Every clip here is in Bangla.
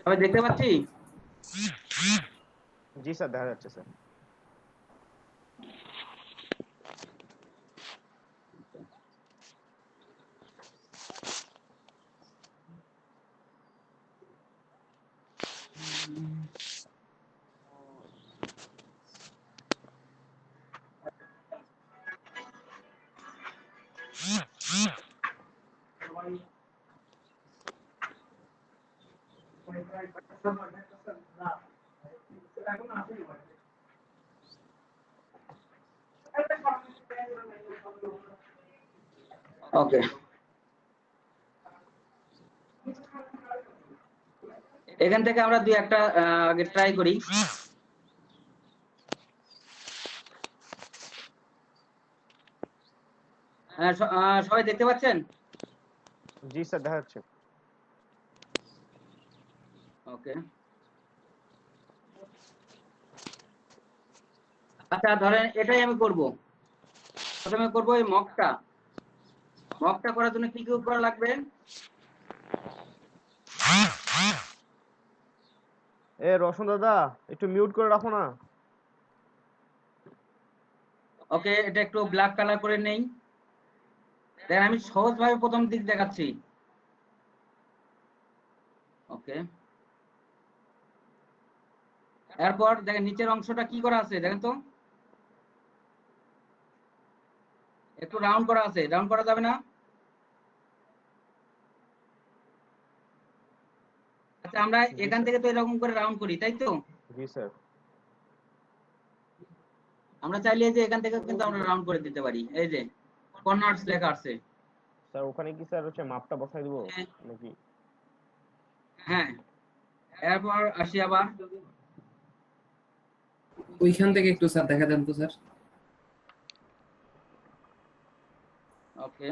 সবাই দেখতে পাচ্ছি? জি স্যার, দেখা যাচ্ছে স্যার। ওকে, এখান থেকে আমরা দুই একটা আগে ট্রাই করি। সবাই দেখতে পাচ্ছেন? জি স্যার, দেখা যাচ্ছে। ওকে, আচ্ছা ধরেন এটাই আমি করব। প্রথমে করব এই মকটা করার জন্য কি কি করা লাগবে? রোশন দাদা, একটু মিউট করে রাখো না। ওকে, এটা একটু ব্ল্যাক কালার করে নেই। দেখেন আমি সহজভাবে প্রথম দিক দেখাচ্ছি। ওকে, এরপর দেখেন নিচের অংশটা কি করা আছে দেখেন তো, একটু রাউন্ড করা আছে। রাউন্ড করা যাবে না? আচ্ছা, আমরা জি এখান স্যার। থেকে তো এরকম করে রাউন্ড করি, তাই তো? জি স্যার। আমরা চাইলে যে এখান থেকে কিন্তু আমরা রাউন্ড করে দিতে পারি। এই যে কর্নার্স লেখা আছে। স্যার ওখানে কি স্যার হচ্ছে মাপটা বসাই দিব নাকি? হ্যাঁ, এরপর আসি আবার ওইখান থেকে একটু স্যার দেখা দেন তো স্যার। ওকে,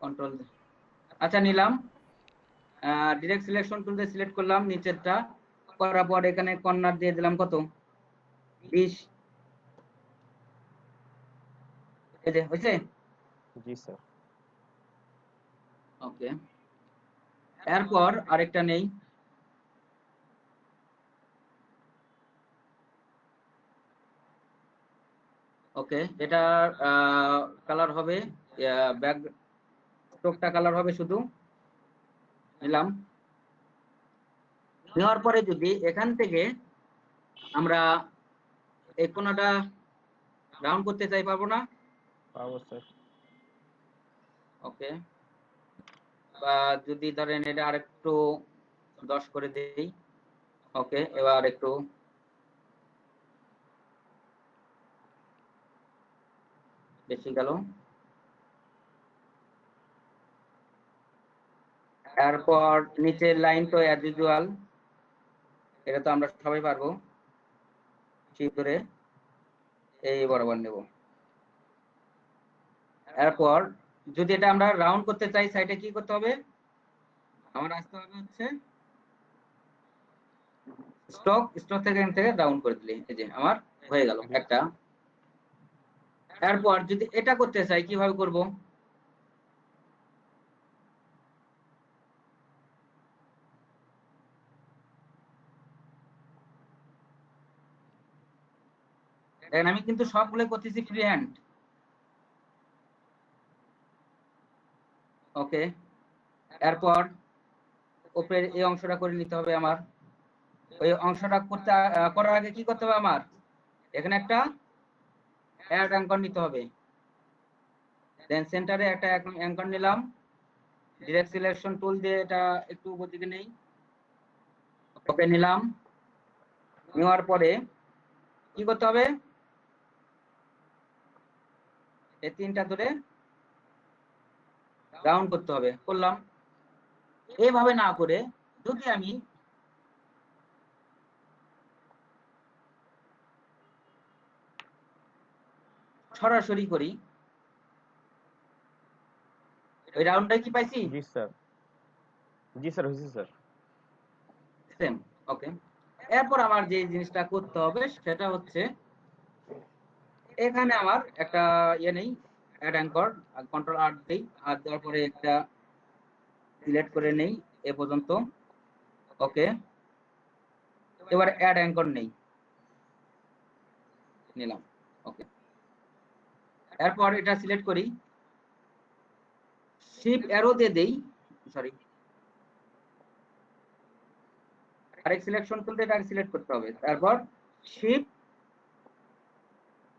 কন্ট্রোল, আচ্ছা নিলাম। ডিরেক্ট সিলেকশন টুল দিয়ে সিলেক্ট করলাম নিচেরটা, করার পর এখানে কর্নার দিয়ে দিলাম কত, 20। এই যে হয়েছে। জি স্যার। ওকে, এরপর আরেকটা নেই। ওকে, এটা কালার হবে ব্যাক স্ট্রোকটা কালার হবে শুধু। নিলাম। নেওয়ার পরে যদি এখান থেকে আমরা এই কোণাটা রাউন্ড করতে চাই, পারবো না? পারবো স্যার। ওকে, বা যদি ধরেন এটা আরেকটু 10 করে দেই। ওকে, এবার একটু বেশি গেল। এরপর নিচের লাইন তো অ্যাজ ইউজুয়াল, এটা তো আমরা সবাই পারবো। ঠিক করে এই বরাবর নেব। এরপর যদি এটা আমরা রাউন্ড করতে চাই, সাইডে কি করতে হবে? আমার আসতে হবে হচ্ছে স্টক থেকে এখান থেকে রাউন্ড করে দিলে এই যে আমার হয়ে গেল একটা। এরপর যদি এটা করতে চাই কিভাবে করব? দেখেন আমি কিন্তু সবগুলো করতেছি ফ্রি হ্যান্ড। ওকে, এরপর উপরের এই অংশটা করে নিতে হবে আমার। ওই অংশটা করতে করার আগে কি করতে হবে আমার? এখানে একটা অ্যাড অ্যাঙ্কর নিতে হবে। দেন সেন্টারে একটা অ্যাঙ্কর নিলাম। ডিরেক্ট সিলেকশন টুল দিয়ে এটা একটু উপর দিকে নেই। ওকে, নিলাম। নেওয়ার পরে কি করতে হবে? এই তিনটা ধরে রাউন্ড করতে হবে। করলাম। এইভাবে না করে যদি আমি সরাসরি করি, ওই রাউন্ডটা কি পাইছি? জি স্যার। জি স্যার, হয়েছে স্যার। সেম। ওকে, এরপর আমার যে জিনিসটা করতে হবে সেটা হচ্ছে এখানে আমার একটা ইয়ে নেই, অ্যাড অ্যাঙ্কর, কন্ট্রোল আর দেই, আর দেওয়ার পরে একটা সিলেক্ট করে নেই এ পর্যন্ত। ওকে, এবার অ্যাড অ্যাঙ্কর নেই, নিলাম। ওকে, এরপর এটা সিলেক্ট করি, শিফট অ্যারো দিয়ে দেই, সরি, আরেক সিলেকশন করতে এটা সিলেক্ট করতে হবে, তারপর শিফট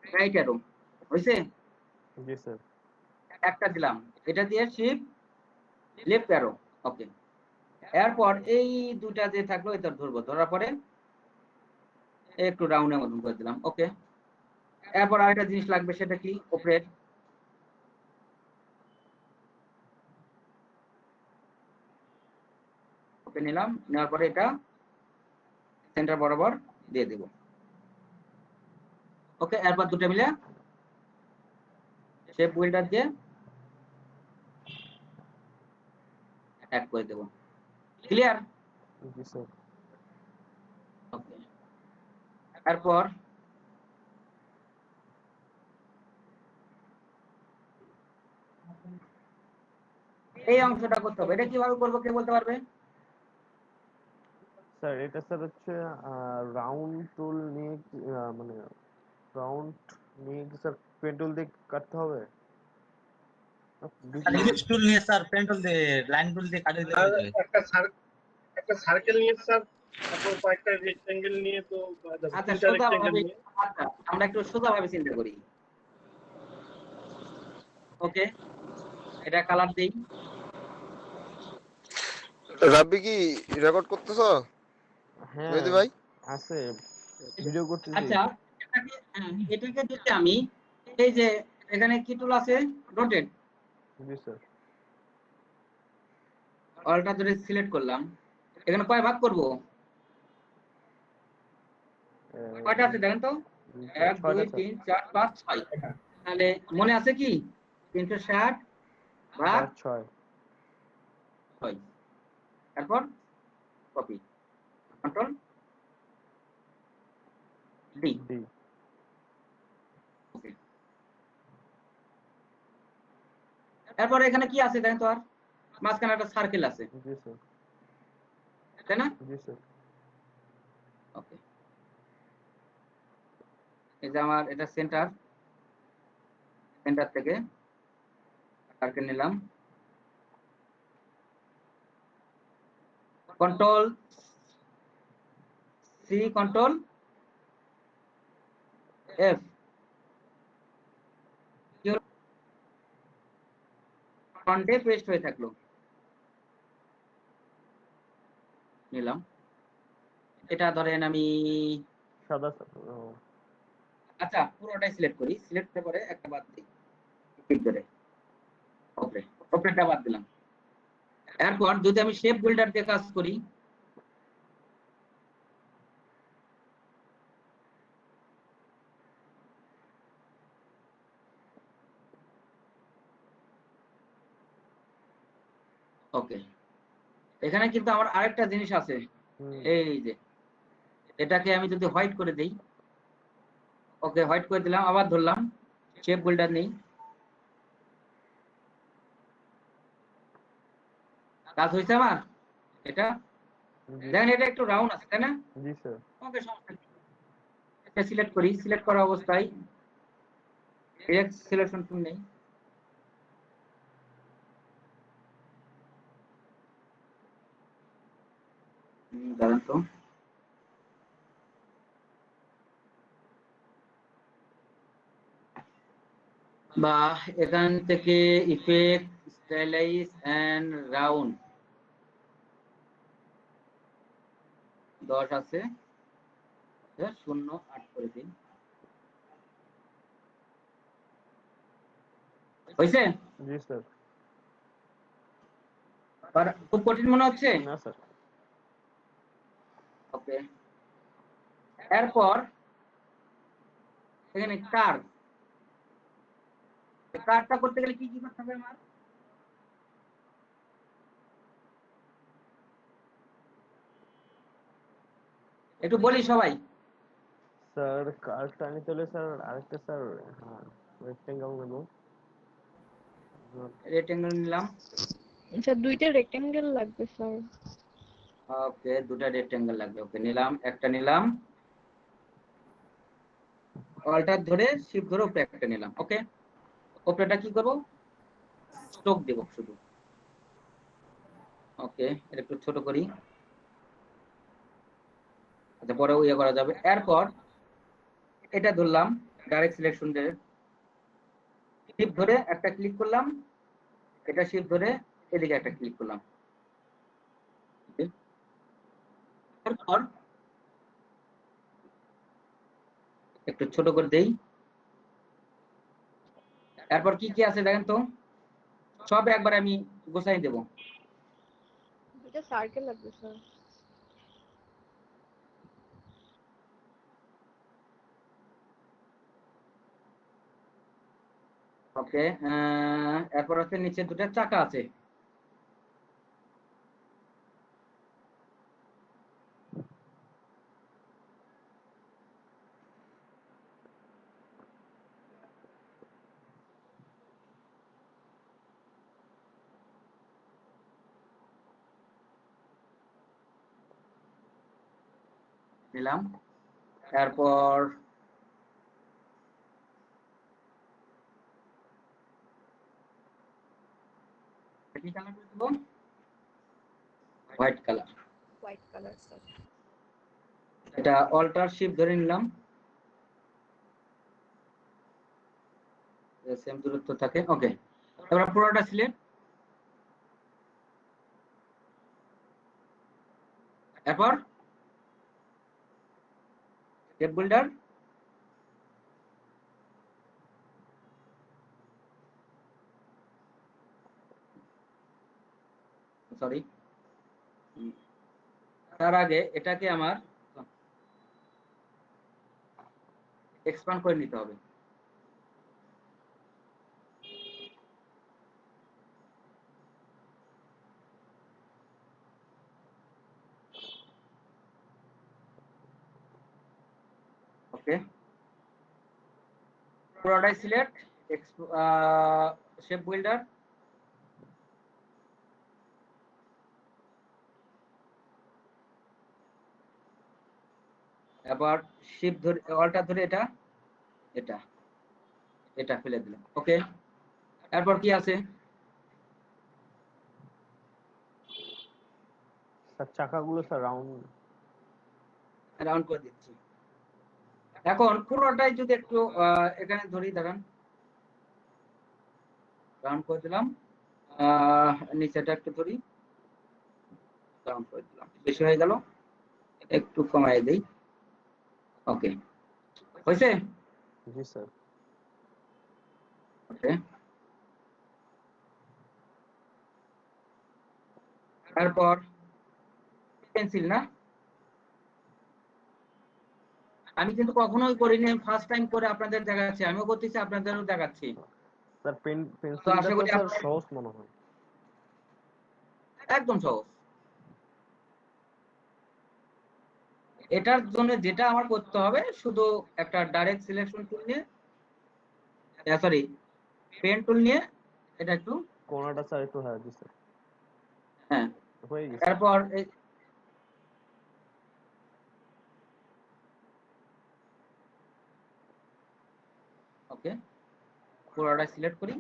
রাইট অ্যারো, হইছে? জি স্যার। একটা দিলাম, এটা দিয়ে শিফট লেফট অ্যারো। ওকে, এরপর এই দুটা যে থাকলো এটা ধরবো, ধরার পরে একটু রাউন্ডের মতন করে দিলাম। ওকে, এরপর আরেকটা জিনিস লাগবে, সেটা কি? উপরের ওকে নিলাম, নেওয়ার পরে এটা সেন্টার বরাবর দিয়ে দেব। ওকে, এরপর দুটো মিলে শেপ বিল্ডার দিয়ে অ্যাড করে দেব। ক্লিয়ার? জি স্যার। ওকে, এরপর এই অংশটা করতে হবে, এটা কিভাবে করবো কে বলতে পারবে? স্যার এটা স্যার হচ্ছে রাউন্ড টুল নিয়ে মানে রাউন্ড নিয়ে কি স্যার পেন টুল দিয়ে কাটতে হবে? ইলিপস টুল নিয়ে স্যার পেন টুল দিয়ে লাইন টুল দিয়ে কাটে দিতে আর হবে। একটা সার্কেল নিয়ে স্যার, তারপর কয়েকটা রেক্টেঙ্গেল নিয়ে, তো আচ্ছা, তিনটা সোজা রেক্টেঙ্গেল ভাবে, নিয়ে। আচ্ছা আমরা একটু সোজা ভাবে চিন্তা করি। ওকে, এটা কালার দেই। রাব্বি কি রেকর্ড করতেছো হ্যাঁ মেহেদি ভাই? আছে, ভিডিও করতেছি। আচ্ছা, এটাকে যদি আমি এই যে এখানে কি টুল আছে, রোটেট, জি স্যার। অলটা ধরে সিলেক্ট করলাম, এখানে কয় ভাগ করব? কয়টা আছে দেখেন তো, 1 2 ছয়টা স্যার। 3 4 5 6। তাহলে মনে আছে কি 360 ভাগ 6। 6। তারপর কপি, কন্ট্রোল ডি। ডি। ওকে, এরপর এখানে কি আছে দেখেন তো, আর মাঝখানে একটা সার্কেল আছে, জি স্যার। তাই না? জি স্যার। ওকে, এই যে আমার এটা সেন্টার, সেন্টার থেকে সার্কেল নিলাম, কন্ট্রোল সি, কন্ট্রোল এফ, ফ্রন্টে পেস্ট হয়ে থাকলো, নিলাম। এটা ধরেন আমি, সাদা স্যার। আচ্ছা পুরোটাই সিলেক্ট করি, সিলেক্ট করে একটা বাদ দিই, ক্লিক করে ওকে, ওপরেরটা বাদ দিলাম। এরপর যদি আমি শেপ বিল্ডার দিয়ে কাজ করি, ওকে, এখানে কিন্তু আমার আরেকটা জিনিস আছে, এই যে এটাকে আমি যদি হোয়াইট করে দেই, ওকে হোয়াইট করে দিলাম, আবার ধরলাম, শেপ বিল্ডার নেই, কাজ হয়েছে আমার। এটা দেখেন, এটা একটু রাউন্ড আছে তাই না? জি স্যার। ওকে, সমস্যা নেই, এটা সিলেক্ট করি, সিলেক্ট করা অবস্থায় ডিরেক্ট সিলেকশন টুল নেই, দাঁড়ান তো, বা এখান থেকে ইফেক্ট, স্টাইলাইজ এন্ড রাউন্ড 10 আছে, 0 8 করে দিন, হয়েছে? জি স্যার। আর খুব কঠিন মনে হচ্ছে? না স্যার। ওকে, এরপর এখানে কার্ভ, কার্ভটা করতে গেলে কি কি করতে হবে আমার? একটু বলি সবাই। স্যার কার্ভটা নিতে হলে স্যার আরেকটা স্যার হ্যাঁ রেক্টেঙ্গেল নেব। রেক্টেঙ্গেল নিলাম। স্যার দুইটা রেক্টেঙ্গেল লাগবে স্যার। ওকে, দুটো রেক্টেঙ্গেল লাগবে। ওকে, নিলাম, একটা নিলাম। অল্টার ধরে শিফট ধরে উপরে একটা নিলাম। ওকে, উপরেটা কি করব? স্ট্রোক দেব শুধু। ওকে, এটা একটু ছোট করি। আচ্ছা, পরেও ইয়ে করা যাবে। এরপর এটা ধরলাম, ডাইরেক্ট সিলেকশন দিয়ে শিফট ধরে একটা ক্লিক করলাম, এটা শিফট ধরে এদিকে একটা ক্লিক করলাম। এরপর একটু ছোট করে দেই। এরপর কি কি আছে দেখেন তো, সব একবার আমি গোছাই দেব। দুইটা সার্কেল লাগবে স্যার। ওকে, এরপর আছে নিচে দুটো চাকা আছে। নিলাম। এরপর কি কালার করে দেব? White colour. White colour sir. এটা অল্টার শিফট ধরে নিলাম, সেম দূরত্ব থাকে। ওকে, এবার পুরোটা সিলেক্ট। এরপর টেপ বিল্ডার, সরি, তার আগে এটাকে আমার এক্সপ্যান্ড করে নিতে হবে। ওকে, পুরোটাই সিলেক্ট, শেপ বিল্ডার, এবার শিফট ধরে অল্টার ধরে এটা এটা এটা ফেলে দিলাম। ওকে, এরপর কি আছে? স্যার চাকাগুলো স্যার রাউন্ড রাউন্ড করে দিচ্ছি। এখন পুরোটাই যদি একটু এখানে ধরি, দাঁড়ান, রাউন্ড করে দিলাম। নিচেটা একটু ধরি, রাউন্ড করে দিলাম। বেশি হয়ে গেল, একটু কমাই দেই। ওকে, হয়েছে? জি স্যার। ওকে, তারপর পেন্সিল না, আমি কিন্তু কখনোই করিনি, আমি ফার্স্ট টাইম করে আপনাদের দেখাচ্ছি। আমিও করতেছি, আপনাদেরও দেখাচ্ছি। স্যার তো আশা পেন্সিলটা তো করি স্যার আপনারা সহজ মনে হয়। একদম সহজ। এটার জন্য যেটা আমার করতে হবে, শুধু একটা ডাইরেক্ট সিলেকশন টুল নিয়ে, সরি, পেন টুল নিয়ে এটা একটু, কোণাটা স্যার একটু হ্যাঁ জি স্যার হ্যাঁ, হয়ে গেছে। এরপর ওকে, পুরোটা সিলেক্ট করি,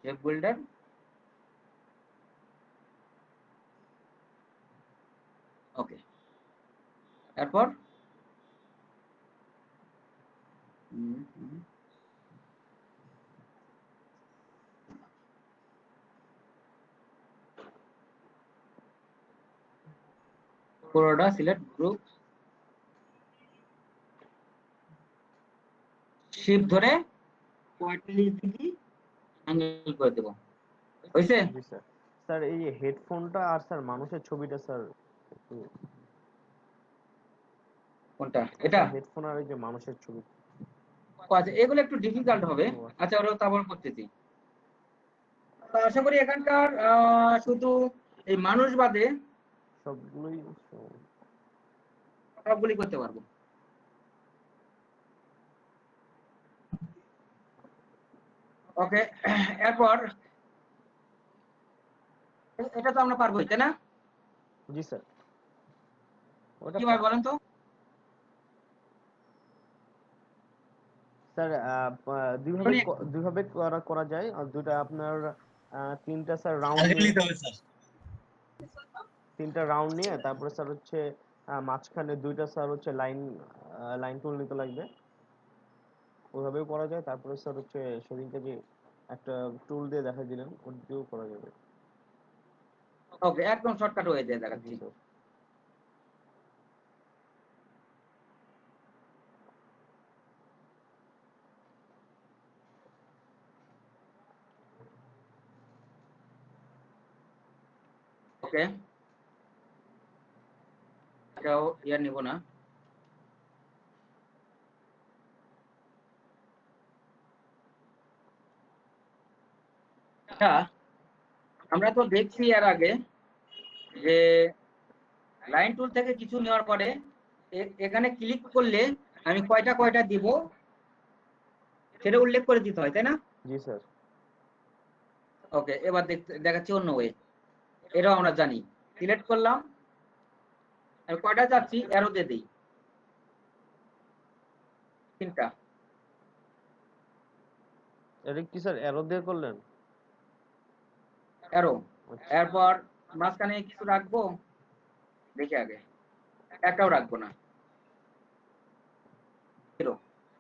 শেপ বিল্ডার, ওকে, এরপর পুরোটা সিলেক্ট, গ্রুপ, শিফট ধরে 45 ডিগ্রি অ্যাঙ্গেল করে দেব। হয়েছে? জি স্যার। স্যার এই যে হেডফোনটা আর স্যার মানুষের ছবিটা স্যার একটু কোনটা? এটা? স্যার হেডফোন আর এই যে মানুষের ছবি। আচ্ছা, এগুলো একটু ডিফিকাল্ট হবে। আচ্ছা, ওরা তারপর করতেছি। তো আশা করি এখানকার শুধু এই মানুষ বাদে সবগুলোই সবগুলি করতে পারবো। ওকে, এরপর এটা তো আমরা পারবোই, তাই না? জি স্যার, ওটা কিভাবে বলেন তো? স্যার দুইভাবে করা যায়। আর দুইটা আপনার তিনটা স্যার রাউন্ড সার্কেল নিয়ে, নিতে হবে স্যার। তিনটা রাউন্ড নিয়ে তারপরে স্যার হচ্ছে মাঝখানে দুইটা স্যার হচ্ছে লাইন টুল নিতে লাগবে, ওইভাবেও করা যায়। তারপরে স্যার হচ্ছে সেদিনকে যে একটা টুল দিয়ে দেখা দিলেন ওটা দিয়েও করা যাবে। ওকে, একদম শর্টকাট হয়ে যায় জি দেখাচ্ছি। স্যার। ওকে, এটাও ইয়ার নিব না। আচ্ছা, আমরা তো দেখছি এর আগে যে লাইন টুল থেকে কিছু নেওয়ার পরে এখানে ক্লিক করলে আমি কয়টা দিব সেটা উল্লেখ করে দিতে হয়, তাই না? জি স্যার। ওকে, এবার দেখাচ্ছি অন্য ওয়ে। এটাও আমরা জানি। সিলেক্ট করলাম, আমি কয়টা যাচ্ছি অ্যারো দিয়ে দিই, 3টা। এটা কি স্যার অ্যারো দিয়ে করলেন? অ্যারো, আচ্ছা। এরপর মাঝখানে কিছু রাখবো, দেখি আগে, একটাও রাখবো না।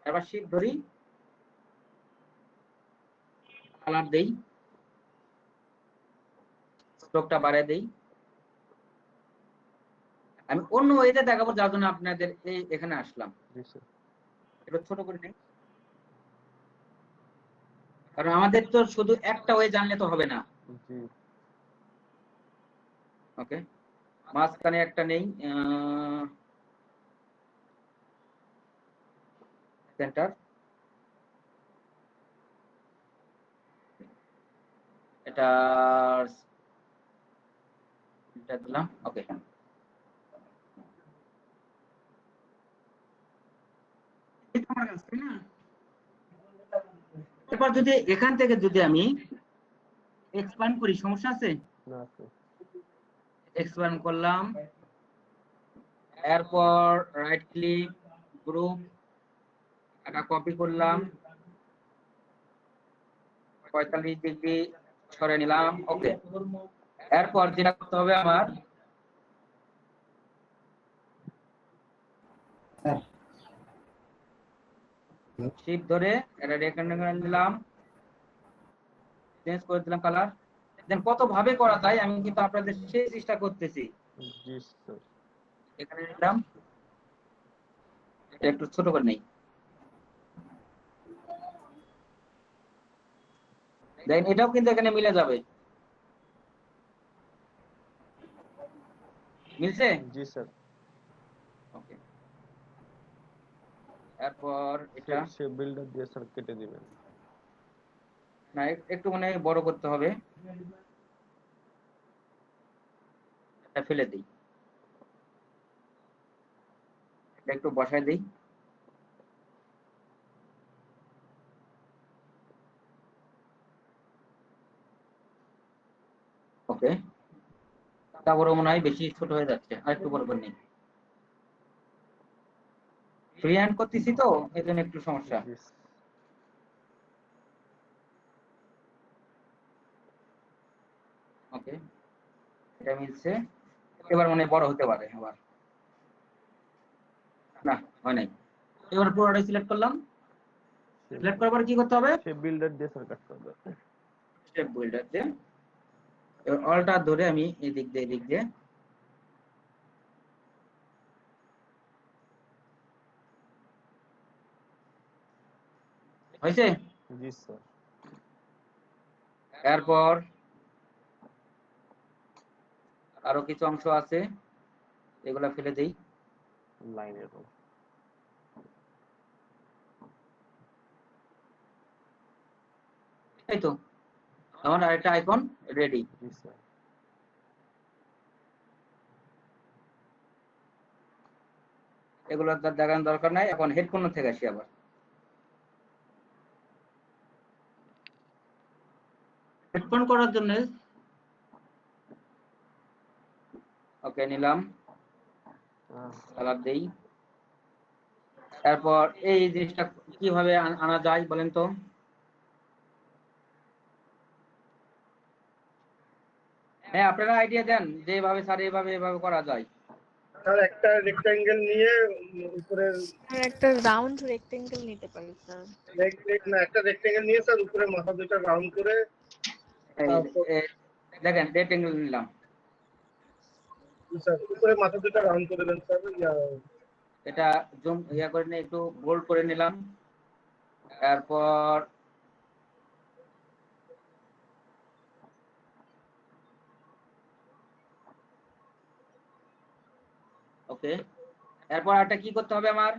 এবার শিফট ধরি, কালার দেই, স্ট্রোকটা বাড়ায় দেই। আমি অন্য ওয়েতে দেখাবো, যার জন্য আপনাদের এখানে আসলাম। জি স্যার। এটা ছোট করে নেই, কারণ আমাদের তো শুধু একটা ওয়ে জানলে তো হবে না। জি। ওকে, মাঝখানে একটা নেই, সেন্টার, এটা দিলাম। ওকে, এরপর যদি এখান থেকে যদি আমি এক্সপ্যান্ড করি, সমস্যা আছে? না স্যার। এক্সপ্যান্ড করলাম, এরপর রাইট ক্লিক, গ্রুপ, এটা কপি করলাম, 45 ডিগ্রি সরে নিলাম। ওকে, এরপর যেটা করতে হবে আমার, শিফট ধরে এটা রেকট্যাঙ্গেল নিলাম, চেঞ্জ করে দিলাম কালার। দেন কত ভাবে করা যায় আমি কিন্তু আপনাদের সেই চেষ্টা করতেছি। জি স্যার। এখানে নিলাম, একটু ছোট করে নেই, দেন এটাও কিন্তু এখানে মিলে যাবে। মিলছে? জি স্যার। ওকে, এরপর এটা সে বিল্ডার দিয়ে স্যার কেটে দিবেন। না, একটু মানে বড় করতে হবে, এটা ফেলে দিই, এটা একটু বসায় দিই। ওকে, তারপরে মনে হয় বেশি ছোট হয়ে যাচ্ছে, আর একটু বড় করে নিই। ফ্রি হ্যান্ড করতেছি তো এই জন্য একটু সমস্যা। জি। ওকে, এটা মিলছে, এবার মনে হয় বড় হতে পারে। আবার না, হয় নাই। এবার পুরোটাই সিলেক্ট করলাম, সিলেক্ট করার পর কি করতে হবে? সে বিল্ডার দিয়ে স্যার কাট করবে। স্টেপ বিল্ডার দিয়ে এবার অলটা ধরে আমি এই দিক দিয়ে হয়েছে। জি স্যার। এরপর আরো কিছু অংশ আছে, এগুলা ফেলে দেই। লাইনের এই তো আমার আরেকটা আইকন রেডি। জি স্যার। এগুলো তার দেখানোর দরকার নাই। এখন হেডফোন থেকে আসি আবার। হেডফোন করার জন্য ওকে নিলাম, কালার দেই। তারপর এই জিনিসটা কিভাবে আনা যায় বলেন তো? হ্যাঁ, আপনারা আইডিয়া দেন যে এভাবে স্যার এভাবে করা যায়। স্যার একটা রেক্টাঙ্গেল নিয়ে উপরে আর একটা রাউন্ড রেক্টেঙ্গেল নিতে পারি স্যার। না, একটা রেক্টাঙ্গেল নিয়ে স্যার উপরে মাথা দুটো রাউন্ড করে এই তারপর দেখেন রেক্টেঙ্গেল নিলাম, স্যার উপরে মাথা দুটো রাউন্ড করে দেন স্যার। এটা জুম করে নিয়ে একটু বোল্ড করে নিলাম। তারপর ওকে, এরপর একটা কি করতে হবে আমার?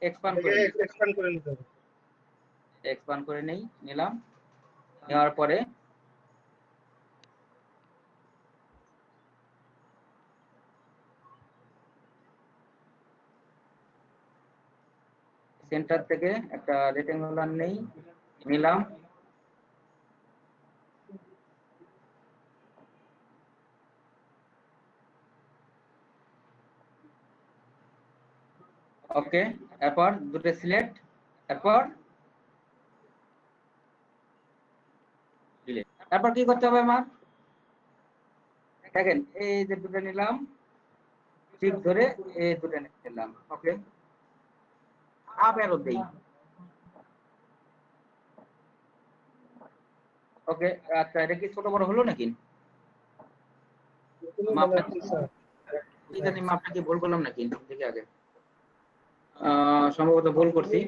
এক্সপান্ড করে নিই। এক্সপ্যান্ড করে নিতে হবে। এক্সপান্ড করে নিলাম। নেওয়ার পরে সেন্টার থেকে একটা রেক্টেঙ্গুলার নিলাম। ওকে, এরপর দুটো সিলেক্ট, এরপর ডিলিট। তারপর কি করতে হবে আমার? দেখেন এই যে দুটো নিলাম, ঠিক ধরে এই দুটো নিলাম। ওকে, আপ অ্যারো দেই। ওকে, আচ্ছা এটা কি ছোট বড় হলো নাকি? মাপটা কি জানি, মাপটা কি ভুল করলাম নাকি? দেখি আগে। সম্ভবত ভুল করছি।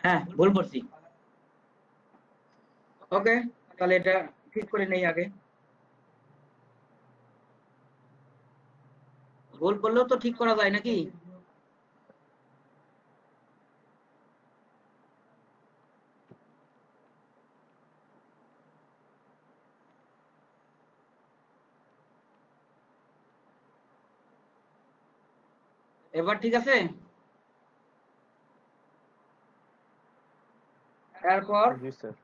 হ্যাঁ, ভুল করছি। ওকে, তাহলে এটা ঠিক করে নেই আগে। ভুল করলেও তো ঠিক করা যায় নাকি? এবার ঠিক আছে। এরপর জি স্যার।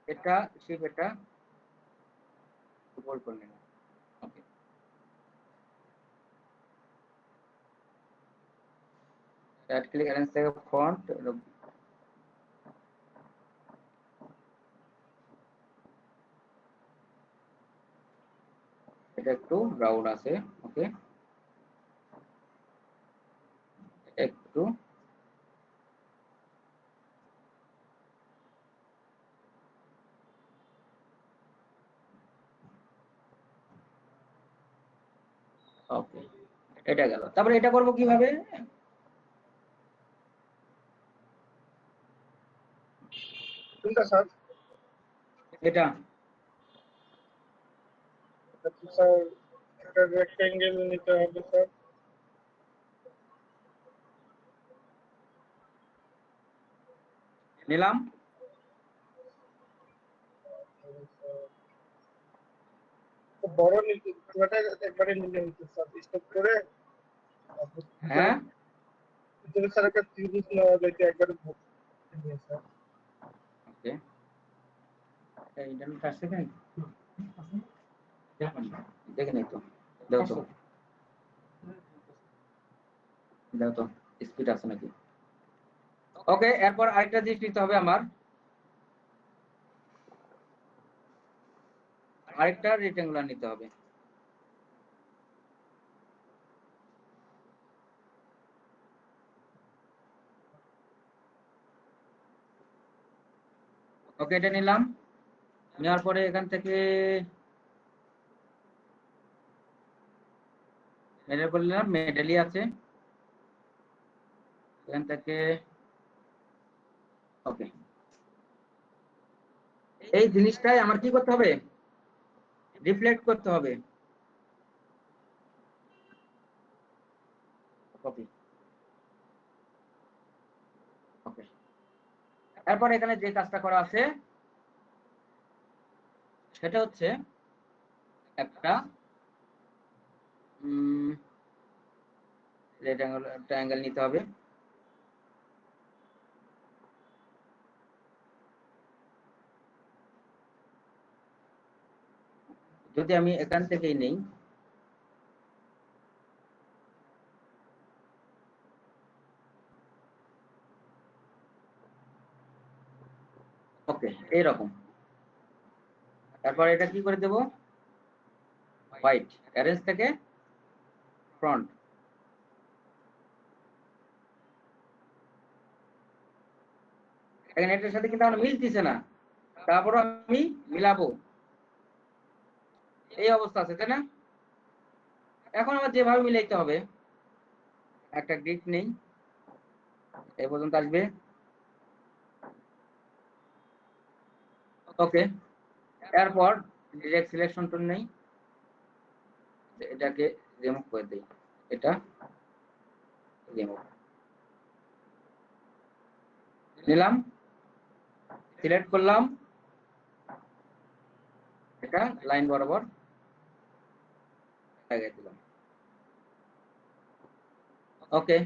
এটা শিপ এটা বোল্ড করে নিলাম। ওকে, রাইট ক্লিক অ্যারেঞ্জ থেকে ফন্ট, এটা একটু রাউন্ড আছে। ওকে, একটু ওকে, এটা গেল। তারপরে এটা করব কিভাবে? কোনটা স্যার? এটা স্যার একটা রেক্টাঙ্গেল নিতে হবে স্যার। নিলাম। বড় নিতে পুরোটা একবারে নিলে হতো স্যার, স্টপ করে হ্যাঁ, ভিতরে স্যার একটা ত্রিভুজ নেওয়া যায় একবারে নিয়ে স্যার। ওকে, ইন্টারনেট আসছে কি? দেখেন তো, দাও তো, দাও তো স্পিড আছে নাকি? ওকে, এরপর আরেকটা জিনিস নিতে হবে আমার, আরেকটা রেক্টেঙ্গুলার নিতে হবে। ওকে, এটা নিলাম। নেওয়ার পরে এখান থেকে মেডেল করে নিলাম, মেডেলই আছে এখান থেকে। ওকে, এই জিনিসটাই আমার কি করতে হবে? রিফ্লেক্ট করতে হবে। কপি। ওকে, এরপর এখানে যে কাজটা করা আছে সেটা হচ্ছে একটা ট্রায়াঙ্গেল নিতে হবে। যদি আমি এখান থেকেই নেই, ওকে এইরকম। তারপর এটা কি করে দেব, হোয়াইট অ্যারেঞ্জ থেকে ফ্রন্ট। এখানে এটার সাথে কিন্তু আমার মিলতেছে না, তারপর আমি মিলাবো, এই অবস্থা আছে তাই না? এখন আমার যেভাবে মিলাইতে হবে, একটা গ্রিড নেই, এই পর্যন্ত আসবে, ওকে। এরপর ডিরেক্ট সিলেকশন টুল নেই, এটাকে রিমুভ করে দেই, এটা রিমুভ নিলাম, সিলেক্ট করলাম, এটা লাইন বরাবর লাগিয়ে দিলাম, ওকে।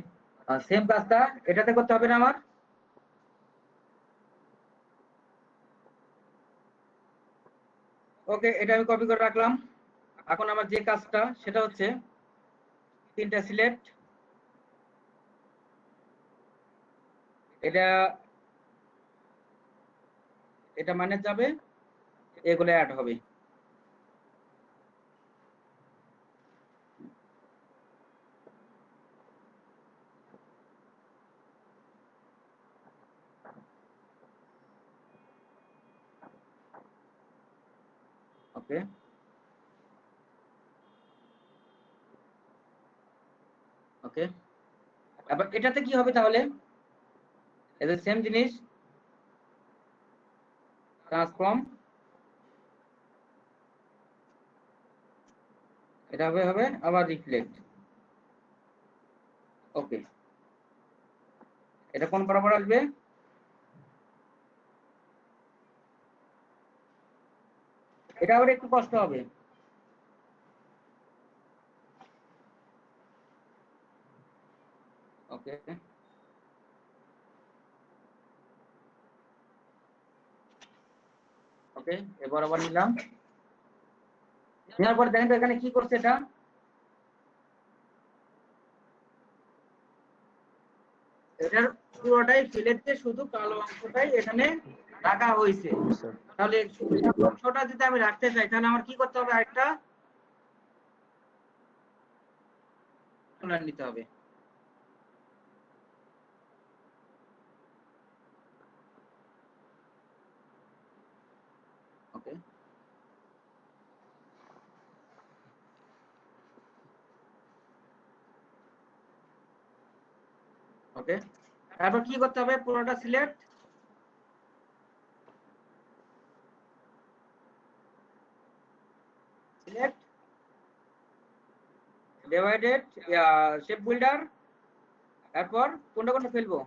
সেম কাজটা এটাতে করতে হবে না আমার? ওকে, এটা আমি কপি করে রাখলাম। এখন আমার যে কাজটা সেটা হচ্ছে তিনটা সিলেক্ট, এটা এটা মানে যাবে, এগুলো অ্যাড হবে, ওকে। ওকে, এবার এটাতে কি হবে তাহলে, এই যে সেম জিনিস, ট্রান্সফর্ম, এটা হবে হবে আবার রিফ্লেক্ট, ওকে। এটা কোন বরাবর আসবে, এটা আবার একটু কষ্ট হবে, ওকে। ওকে, এবার আবার নিলাম, নেওয়ার পর দেখেন তো এখানে কি করছে, এটা এটার পুরোটাই ফিলেতে শুধু কালো অংশটাই এখানে রাখা হয়েছে। স্যার তাহলে অংশটা যদি আমি রাখতে চাই তাহলে আমার কি করতে হবে, আরেকটা নিতে হবে, ওকে। ওকে, তারপর কি করতে হবে, পুরোটা select, select divided shape builder, এরপর কোনটা কোনটা ফেলবো,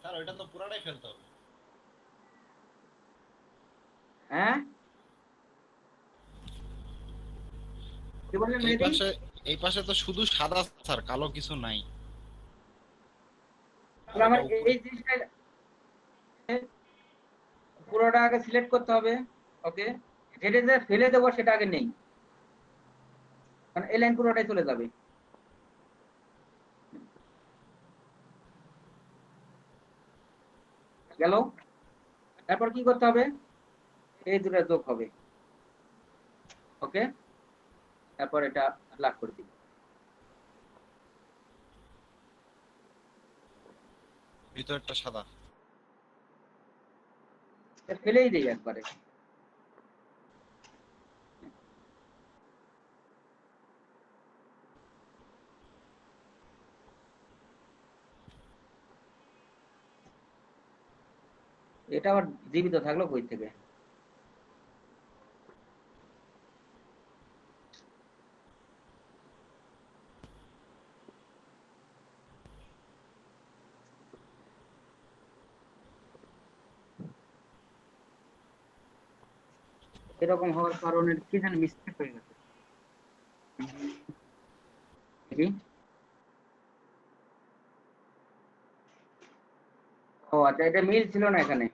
স্যার ওইটা তো পুরাটাই ফেলতে হবে। হ্যাঁ কি বললেন এই মেহেদী? পাশে এই পাশে তো শুধু সাদা স্যার, কালো কিছু নাই। তাহলে আমার ওটা উপরে এই জিনিসটা পুরোটা আগে সিলেক্ট করতে হবে, ওকে। যেটা যে ফেলে দেবো সেটা আগে নেই, কারণ এই লাইন পুরোটাই চলে যাবে, গেল। তারপর কি করতে হবে, এই দুটো যোগ হবে, ওকে। তারপর এটা ব্ল্যাক করে দিই, ভিতরটা সাদা। ফেলেই দিই একবারে, এটা আবার জীবিত থাকলো কই থেকে, এরকম হওয়ার কারণে কি জানি মিস্টেক হয়ে গেছে। দেখি। ও আচ্ছা, এটা মিল ছিল না এখানে।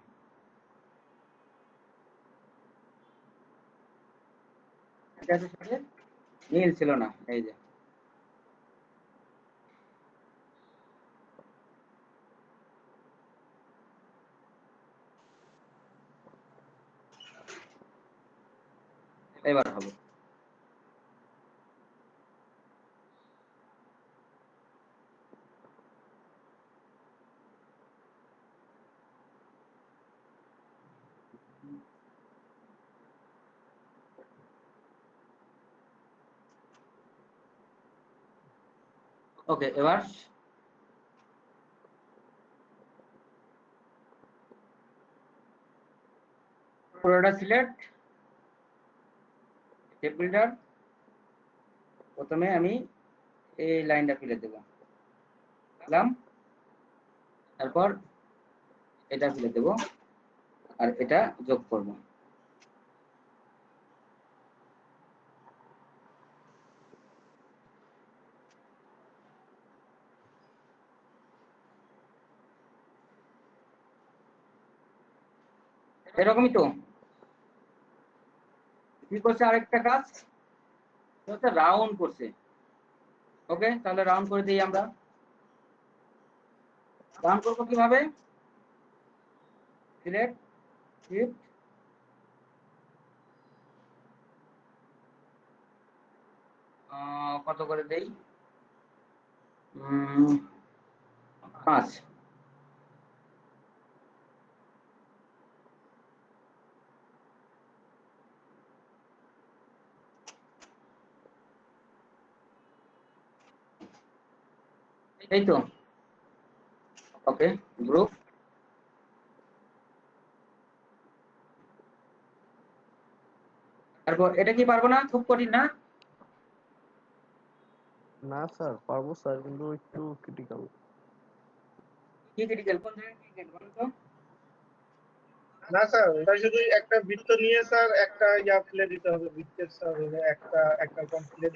এটার সাথে মিল ছিল না, এই যে। এবার হবে। ওকে, এবার পুরোটা সিলেক্ট, টেপ বিল্ডার। প্রথমে আমি এই লাইনটা ফেলে দেব, দিলাম। তারপর এটা ফেলে দেব আর এটা যোগ করব। এরকমই তো কি করছে, আরেকটা কাজ হচ্ছে রাউন্ড করছে। ওকে, তাহলে রাউন্ড করে দিই আমরা। রাউন্ড করবো কিভাবে? সিলেক্ট, শিফট, কত করে দেই? 5। এই তো। ওকে, গ্রুপ। তারপর এটা কি পারবো না? খুব কঠিন না? না স্যার, পারবো স্যার, কিন্তু একটু ক্রিটিক্যাল। কি ক্রিটিক্যাল? কোন জায়গায় ক্রিটিক্যাল বলুন তো? না স্যার, ওটা শুধু একটা বৃত্ত নিয়ে স্যার একটা ইয়া ফেলে দিতে হবে, বৃত্তের স্যার হলো একটা কম ফেলে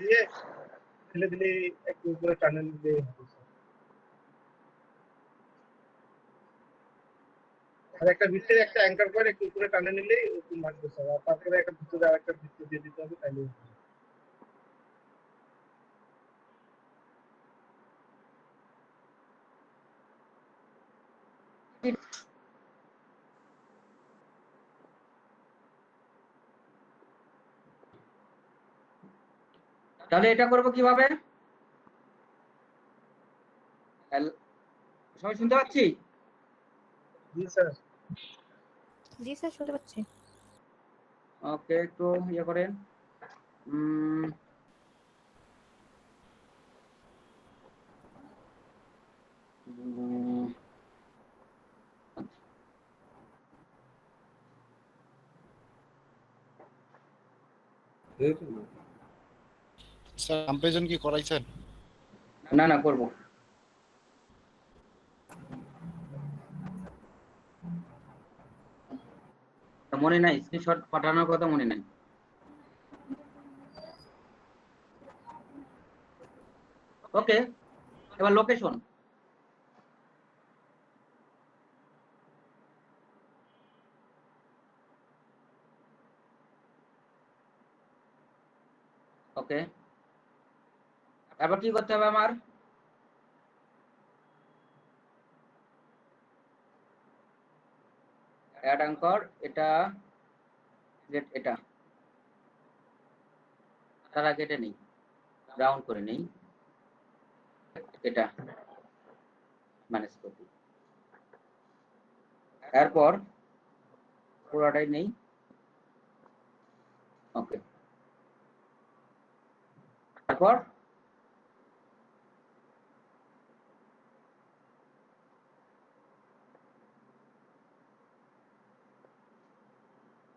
দিলেই একটু উপরে টানে দিলেই হবে স্যার। আর একটা বৃত্তের একটা অ্যাঙ্কার করে একটু উপরে টানে নিলেই ওরকম লাগবে স্যার। আর তারপরে একটা ভিতরে আর একটা বৃত্ত দিয়ে দিতে হবে, তাইলে তাহলে এটা করব কিভাবে? সবাই শুনতে পাচ্ছি? জি স্যার। জি স্যার, শুনতে পাচ্ছি। ওকে, একটু ইয়ে করেন। স্যার কম্পারিজন কি করাইছেন? না না, করব। মনে নাই, স্ক্রিনশট পাঠানোর কথা মনে নাই। ওকে, এবার লোকেশন। ওকে, তারপর কি করতে হবে আমার? অ্যাড অ্যাঙ্কর, এটা এটা তার আগে এটা নেই, রাউন্ড করে নেই, এটা ম্যানেজ করবি। এরপর পুরোটাই নেই। ওকে, তারপর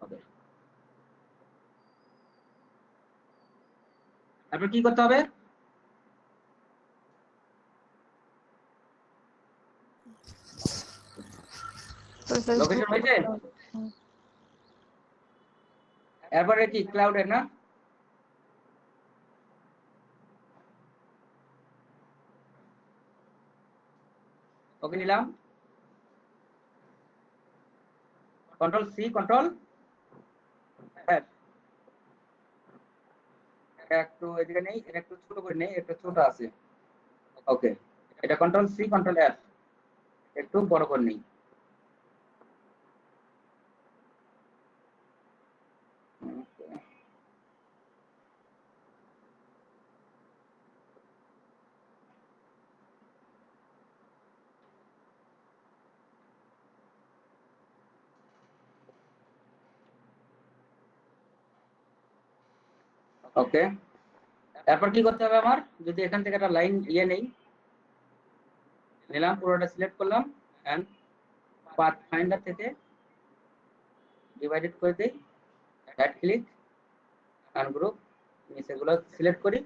ওকে, তারপর কি করতে হবে? লোকেশন হয়েছে? এরপরে কি ক্লাউডের না? ওকে নিলাম, কন্ট্রোল সি, কন্ট্রোল এফ। একটু এদিকে নেই, এটা একটু ছোট করে নেই, একটু ছোট আছে। ওকে, এটা কন্ট্রোল সি, কন্ট্রোল এফ, একটু বড় করে নেই। ওকে, তারপর কি করতে হবে আমার? যদি এখান থেকে একটা লাইন নেই, নিলাম, পুরোটা সিলেক্ট করলাম এন্ড পাথ ফাইন্ডার থেকে ডিভাইডেড করে দেই, রাইট ক্লিক আনগ্রুপ, নিচেগুলো সিলেক্ট করি,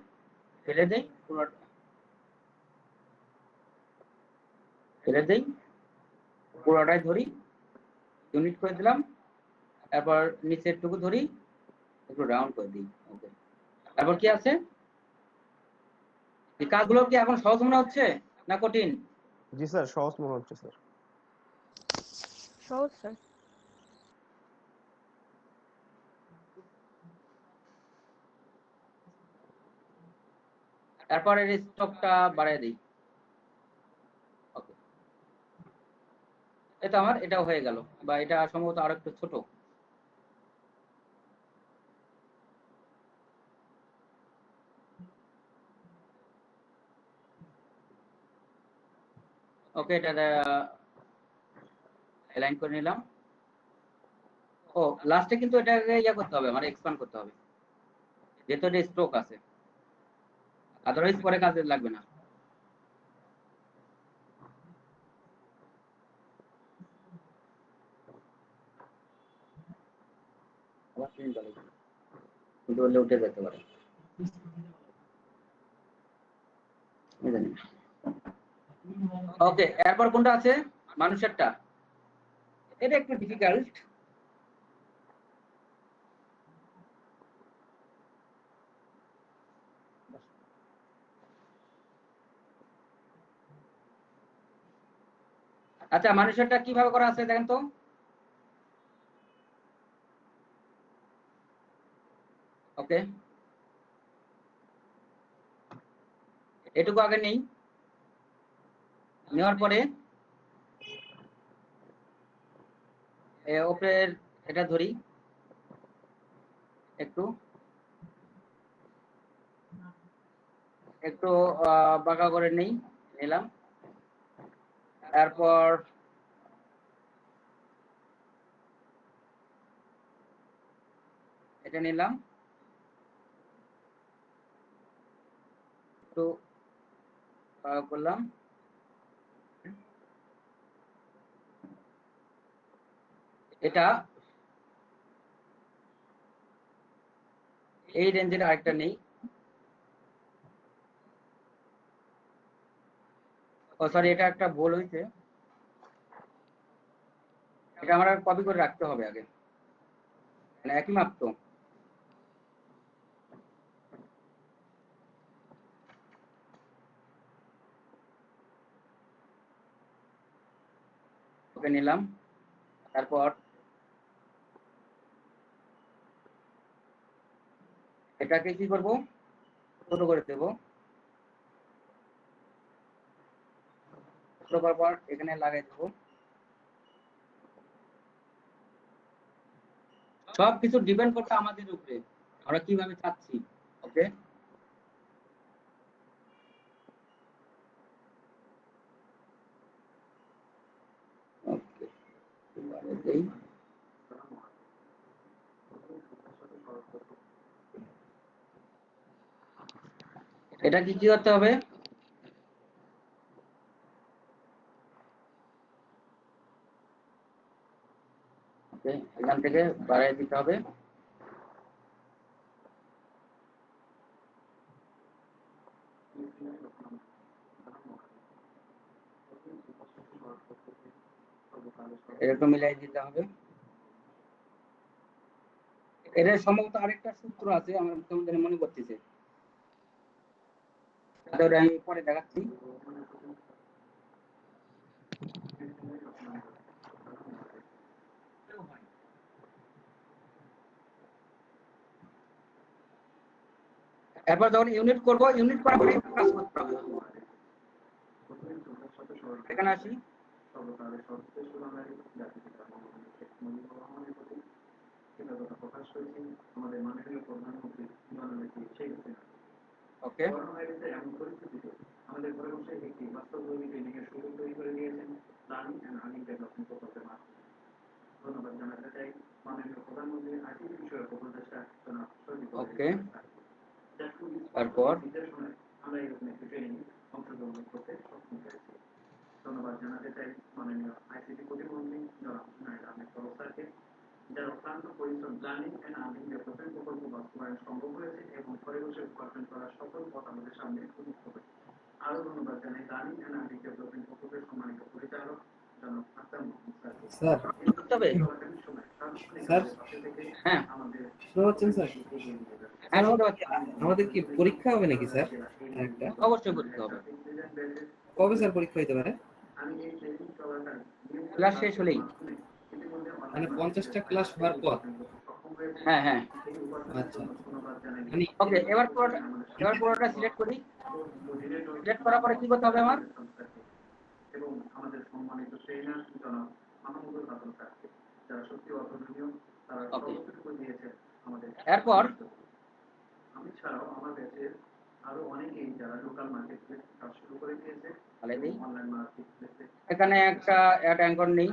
ফেলে দেই, পুরোটা ফেলে দেই, পুরোটাই ধরি, ইউনিট করে দিলাম, তারপর নিচের টুকু ধরি, একটু রাউন্ড করে দিই। ওকে, তারপর কি আছে? এই কাজগুলো কি এখন সহজ মনে হচ্ছে না কঠিন? জি স্যার, সহজ মনে হচ্ছে স্যার। সহজ স্যার। তারপর এর স্টকটা বাড়ায় দিই। ওকে, এটা আমার এটাও হয়ে গেল, বা এটা সম্ভবত আরো একটু ছোট। ওকে, এটা অ্যালাইন করে নিলাম। ও লাস্টে কিন্তু এটাকে করতে হবে, মানে এক্সপ্যান্ড করতে হবে, যেহেতু এটা স্ট্রোক আছে, আদারওয়াইজ পরে কাজে লাগবে না। আবার প্রিন্ট করে কিন্তু বললে উঠে যেতে পারে, ওকে। এরপর কোনটা আছে? মানুষেরটা, এটা একটু ডিফিকাল্ট। আচ্ছা, মানুষেরটা কিভাবে করা আছে দেখেন তো। ওকে, এটুকু আগে নেই, নেওয়ার পরে উপরের এটা ধরি, একটু একটু বাঁকা করে নেই, নিলাম। তারপর এটা নিলাম, একটু করলাম, এটা এই রেঞ্জের আরেকটা নেই। ও সরি, এটা একটা ভুল হয়েছে, এটা আমার কপি করে রাখতে হবে আগে, মানে একই মাপ তো। ওকে, নিলাম। তারপর এটাকে কি করব? ছোট করে দেব, ছোট করার পর এখানে লাগাই দেবো। সবকিছু ডিপেন্ড করছে আমাদের উপরে, আমরা কিভাবে চাচ্ছি। ওকে, এটা কি কি করতে হবে? ওকে, এখান থেকে বাড়াই দিতে হবে। একটু মিলাই দিতে হবে। এর সম্ভবত আরেকটা সূত্র আছে আমার তোমাদের মনে করতেছে, তাহলে আমি পরে দেখাচ্ছি। এরপর যখন ইউনিট করব, ইউনিট করার পরে একটু কাজ করতে হবে। এখানে আসি, ওকে, ওকে, তারপর স্যার করতে হবে। স্যার হ্যাঁ, শুনতে পাচ্ছেন স্যার? হ্যাঁ, শুনতে পাচ্ছি। আমাদের কি পরীক্ষা হবে নাকি স্যার? একটা অবশ্যই করতে হবে, কবে স্যার পরীক্ষা হইতে পারে? ক্লাস শেষ হলেই। মানে 50টা ক্লাস হওয়ার পর? হ্যাঁ, হ্যাঁ, আচ্ছা, মানে ওকে। এবার পুরোটা সিলেক্ট করি। সিলেক্ট করার পরে কি করতে হবে আমার? ওকে, এরপর এখানে একটা অ্যাড অ্যাঙ্কর নেই।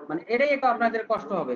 মানে এটাই একটু আপনাদের কষ্ট হবে।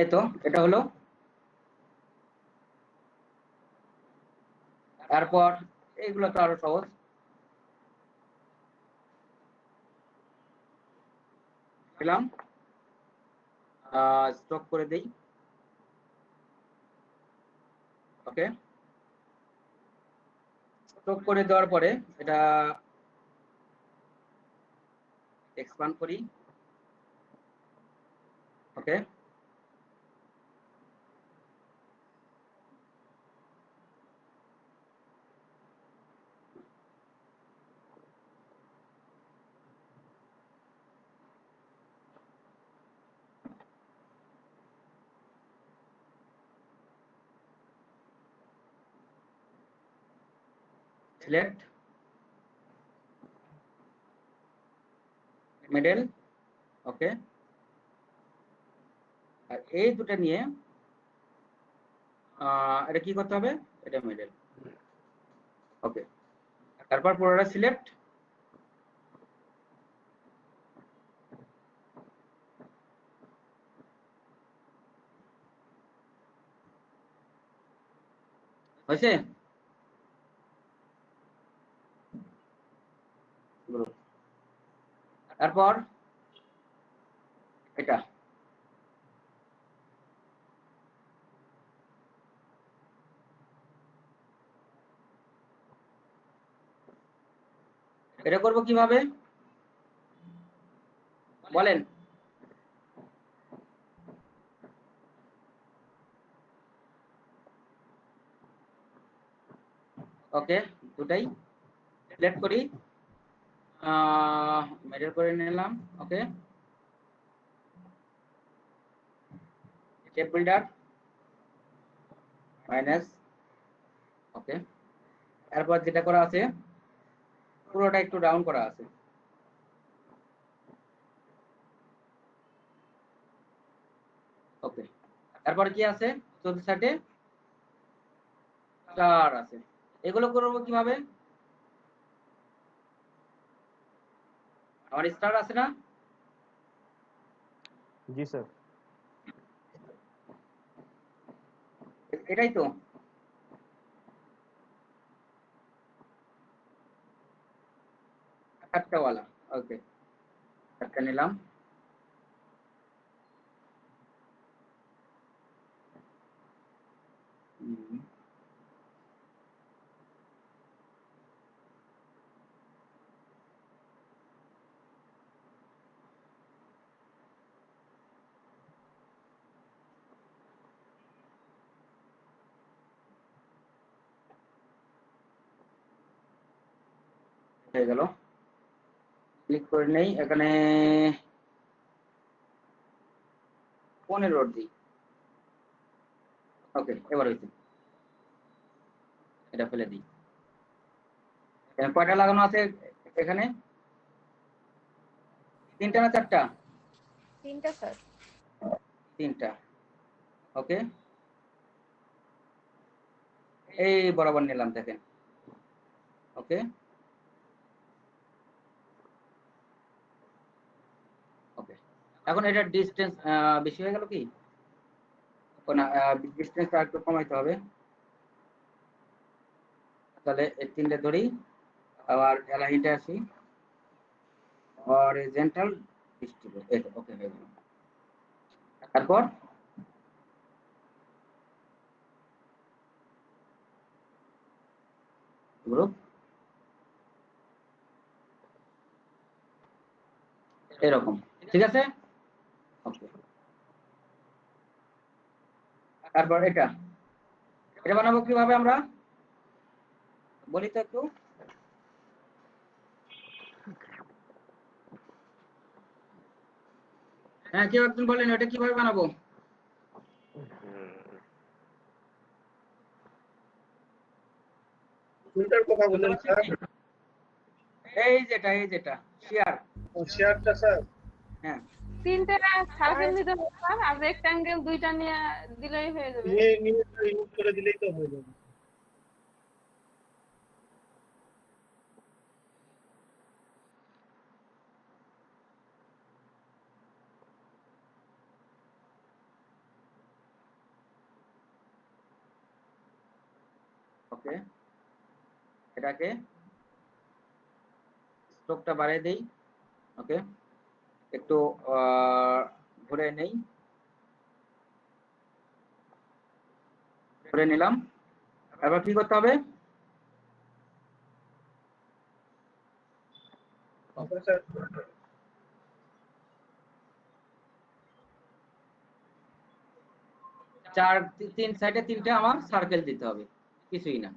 এই তো এটা হলো। তারপর এইগুলো তো আরো সহজ। পেলাম, স্টপ করে দেই। ওকে, স্টপ করে দেওয়ার পরে এটা এক্সপ্যান্ড করি। ওকে, সিলেক্ট মিডল। ওকে, আর এই দুটো নিয়ে এটা কি করতে হবে? এটা মিডল। ওকে, তারপর পুরোটা সিলেক্ট। হয়েছে? তারপর এটা এটা করব কিভাবে বলেন? ওকে, দুটাই সিলেক্ট করি, মেজার করে নিলাম। ওকে, স্টেপ বিল্ডার মাইনাস। ওকে, এরপর যেটা করা আছে পুরোটা একটু ডাউন করা আছে। ওকে, এরপর কি আছে চতুর্থ সাইডে স্টার আছে। এগুলো করব কিভাবে? আমার স্টার আছে না? জি স্যার। এটাই তো। একটা ওয়ালা। ওকে, একটা নিলাম। হয়ে গেল, ক্লিক করে নেই এখানে 15 দিই। ওকে, এবার হয়েছে, এটা ফেলে দিই। কয়টা লাগানো আছে এখানে? 3টা না 4টা? 3টা স্যার। 3টা। ওকে, এই বরাবর নিলাম দেখেন। ওকে, ওকে, এখন এটা ডিসটেন্স বেশি হয়ে গেল কি না? ডিসটেন্স একটু কমাইতে হবে। তাহলে এই 3টে ধরি, আবার অ্যালাইনটা আসি, হরিজন্টাল ডিস্ট্রিবিউট। ওকে, হয়ে গেল। তারপর গ্রুপ এরকম, ঠিক আছে। ওকে, তারপর এটা বানাবো কিভাবে আমরা বলি তো একটু। হ্যাঁ, কেউ একজন বলেন এটা কিভাবে বানাবো? কোনটার কথা বলেন স্যার? এই যেটা শেয়ার। ও শেয়ারটা স্যার। হ্যাঁ, 3টে সার্কেল দিতে হবে স্যার, আর রেক্ট্যাঙ্গেল 2টা নিয়ে দিলেই হয়ে যাবে। নিয়ে রিমুভ করে দিলেই তো হয়ে যাবে। ওকে, এটাকে স্ট্রোকটা বাড়িয়ে দেই। ওকে, একটু ঘুরে নেই, ঘুরে নিলাম। এবার কি করতে হবে? স্যার 3 সাইডে 3টে আমার সার্কেল দিতে হবে, কিছুই না।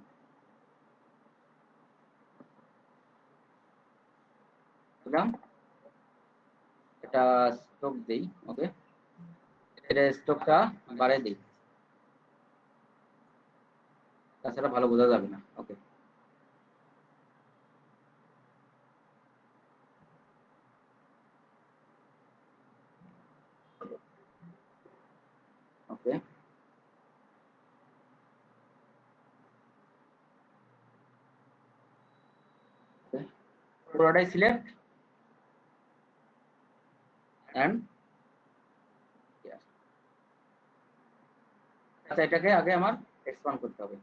বুঝলাম, এটা স্ট্রোক দেই। ওকে, এটা স্ট্রোকটা বাড়িয়ে দিই, তাছাড়া ভালো বোঝা যাবে না। ওকে, ওকে, পুরোটাই সিলেক্ট এন্ড আচ্ছা, এটাকে আগে আমার এক্সপান্ড করতে হবে।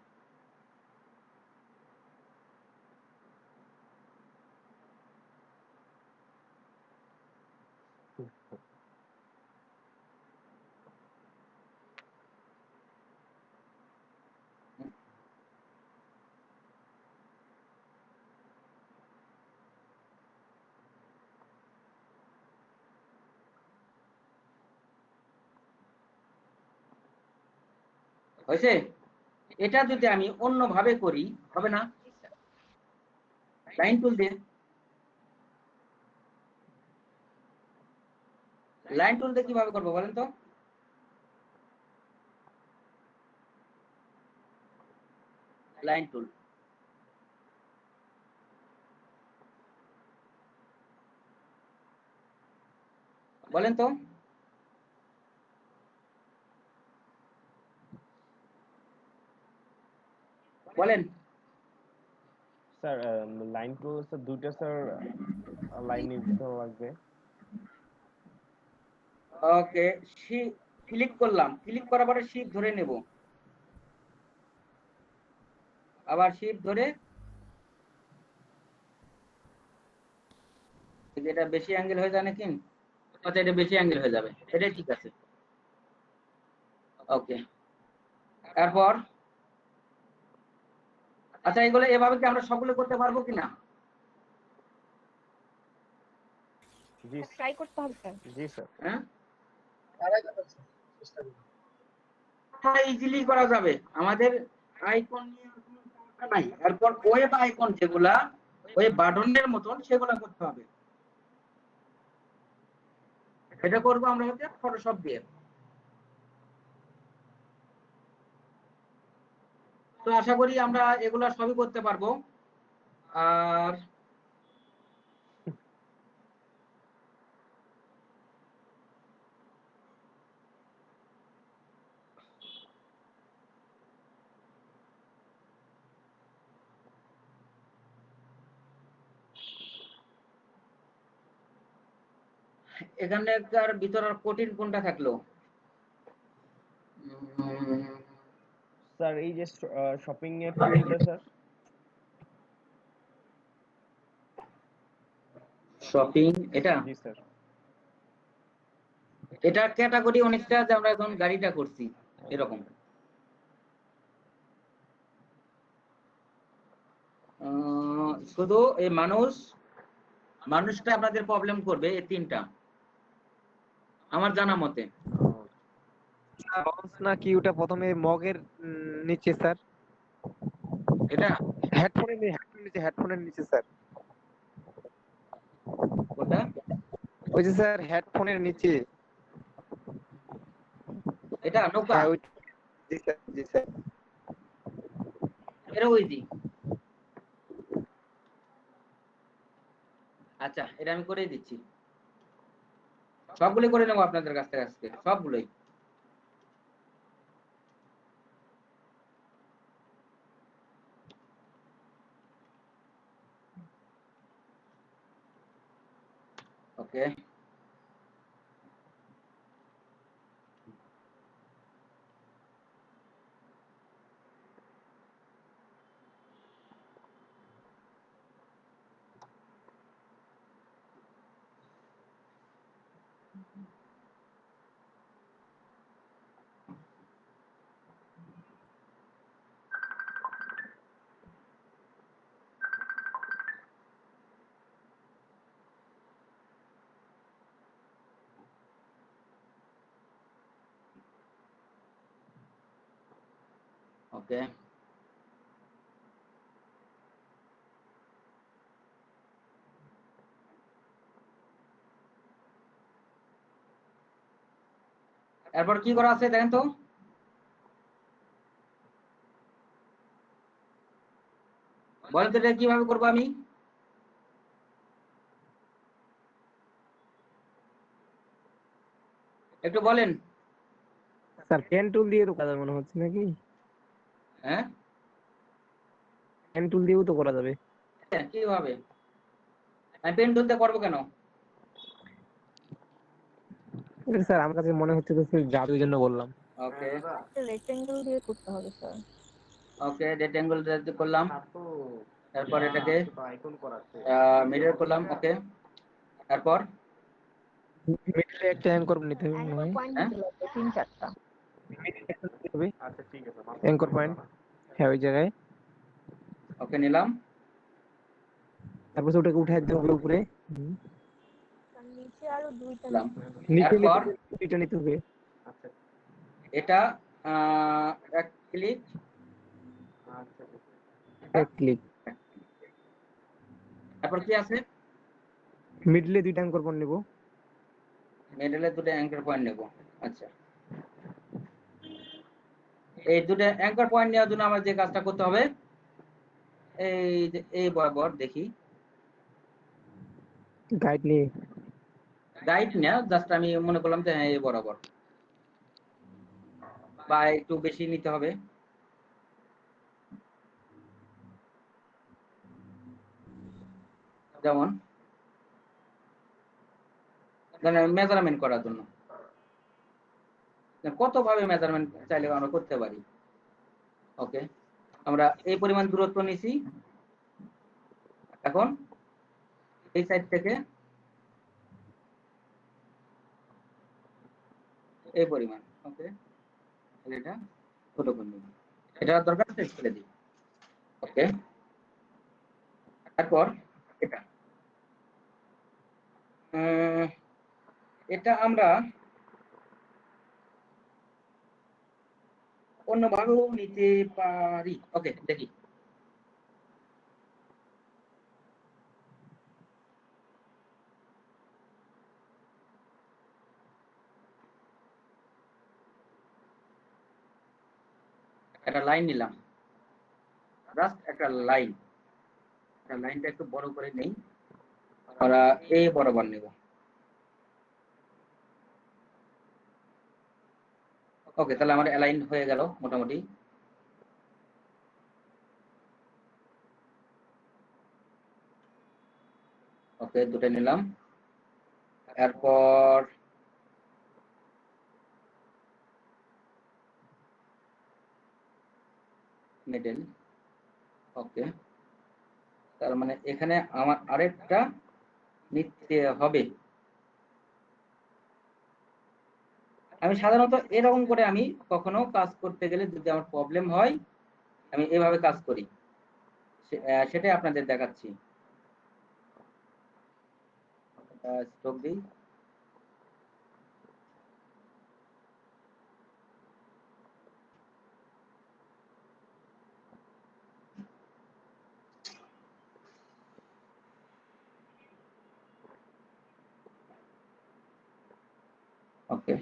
হয়েছে? এটা যদি আমি অন্যভাবে করি হবে না? লাইন টুল দিয়ে, লাইন টুল দিয়ে কিভাবে করবো বলেন তো? লাইন টুল বলেন তো। বলেন। স্যার লাইন টু স্যার দুইটা স্যার লাইন নিতে লাগবে। ওকে, ক্লিক করলাম, ক্লিক করার পরে শিফট ধরে নেব, আবার শিফট ধরে, এটা বেশি অ্যাঙ্গেল হয়ে যায় নাকি? আচ্ছা, এটা বেশি অ্যাঙ্গেল হয়ে যাবে, এটাই ঠিক আছে। ওকে, তারপর আচ্ছা, এগুলো এভাবে কি আমরা সবগুলো করতে পারবো কিনা? জি ট্রাই করতে হবে স্যার। জি স্যার। হ্যাঁ আড়াই কথা স্যার, চেষ্টা করুন। হ্যাঁ, ইজিলি করা যাবে। আমাদের আইকন নিয়ে আর কোনো সমস্যা নাই। এরপর ওয়েব আইকন যেগুলা ওই বাটনের মতন, সেগুলা করতে হবে। এটা করবো আমরা হচ্ছে ফটোশপ দিয়ে। তো আশা করি আমরা এগুলা সবই করতে পারবো। আর এখানকার ভিতর আর কঠিন কোনটা থাকলো? স্যার এই যে শপিং এর টুলটা স্যার। শপিং, এটা জি স্যার। এটা ক্যাটাগরি অনেকটা, যে আমরা এখন গাড়িটা করছি এরকম। শুধু এই মানুষটা আপনাদের প্রবলেম করবে, এই তিনটা আমার জানা মতে। মাউস নাকি ওটা প্রথমে মগের নিচে স্যার, এটা হেডফোনের নিচে স্যার। ওটা ওই যে স্যার হেডফোনের নিচে। এটা নৌকা, হ্যাঁ জি স্যার জি স্যার। এটা ইজি। আচ্ছা, এটা আমি করেই দিচ্ছি, সবগুলো করে নেবো আপনাদের কাছ থেকে আজকে, সবগুলোই। ওকে, ওকে, এরপর কি করা আছে দেখেন তো। বলেন তো এটা কিভাবে করবো আমি? একটু বলেন। স্যার পেন টুল দিয়ে তো করা যাবে মনে হচ্ছে নাকি? হ্যাঁ, পেন টুল দিয়েও তো করা যাবে। কিভাবে? আমি পেন টুলতে করবো কেন? স্যার আমার কাছে মনে হচ্ছে যে জাদুর জন্য বললাম। ওকে, রেক্টেঙ্গেল দিয়ে করতে হবে স্যার। ওকে, রেক্টেঙ্গল করলাম, তারপর এটাকে আইকন করাচ্ছে। মিরর করলাম। ওকে, তারপর মিডলে একটা অ্যাঙ্কর নিতে হবে মনে হয়। পয়েন্ট হ্যাঁ, দিতে লাগবে 3-4টা। আচ্ছা ঠিক আছে। অ্যাঙ্কর পয়েন্ট, হ্যাঁ ওই জায়গায়। ওকে, নিলাম। তারপর ওটাকে উঠাই দিতে হবে উপরে। আর নিচে আরো 2টা নিলাম। নিচে এরপর দুইটা নিতে হবে। আচ্ছা এটা এক ক্লিক, আচ্ছা। এক ক্লিক। তারপর কি আছে? মিডলে দুইটা অ্যাঙ্কর পয়েন্ট নেব। মিডলে দুটো অ্যাঙ্কর পয়েন্ট নেব। আচ্ছা, এই দুটো অ্যাঙ্কর পয়েন্ট নেওয়ার জন্য আমার যে কাজটা করতে হবে, এই যে এই বরাবর দেখি, গাইড না, জাস্ট আমি মনে করলাম যে হ্যাঁ এই বরাবর, বা একটু বেশি নিতে হবে। যেমন মেজারমেন্ট করার জন্য কত ভাবে মেজারমেন্ট চাইলে আমরা করতে পারি। ওকে, আমরা এই পরিমাণ দূরত্ব নিছি, এখন এই সাইড থেকে এই পরিমাণ। ওকে, এটা ছোট করে নিব, এটা দরকার শেষ করে দিই। ওকে, তারপর এটা এটা আমরা অন্যভাবেও নিতে পারি। ওকে, দেখি। একটা লাইন নিলাম, জাস্ট একটা লাইন, লাইনটা একটু বড় করে নেই, আমরা এই বরাবর নেব। ওকে, তাহলে আমার অ্যালাইন হয়ে গেল মোটামুটি। ওকে, দুটো নিলাম, এরপর মিডল। ওকে, তার মানে এখানে আমার আরেকটা নিতে হবে। আমি সাধারণত এরকম করে আমি কখনো কাজ করতে গেলে যদি আমার প্রবলেম হয় আমি এভাবে কাজ করি, সেটাই আপনাদের দেখাচ্ছি। স্ট্রোক দিই, ওকে,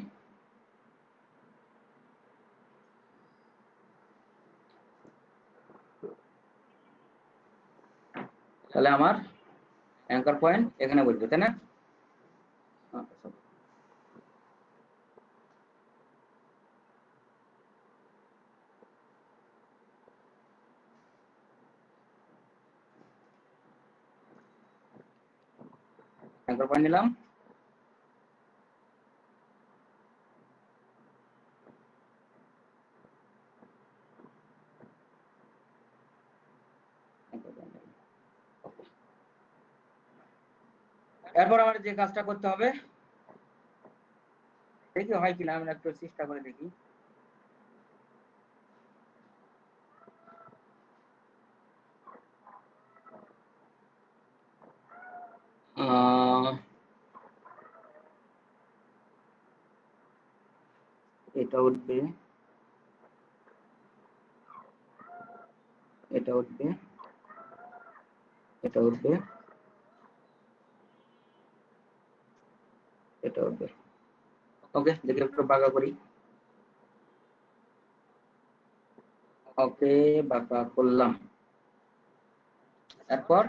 তাহলে আমার অ্যাঙ্কার পয়েন্ট এখানে বসবে, তাই না? অ্যাঙ্কার পয়েন্ট নিলাম, এরপর আমার যে কাজটা করতে হবে, দেখি হয় কিনা, আমি একটু চেষ্টা করে দেখি। এটা উঠবে, এটা উঠবে, এটা উঠবে, এটা উঠবে। ওকে, দেখি একটু বাঁকা করি। ওকে, বাঁকা করলাম, এরপর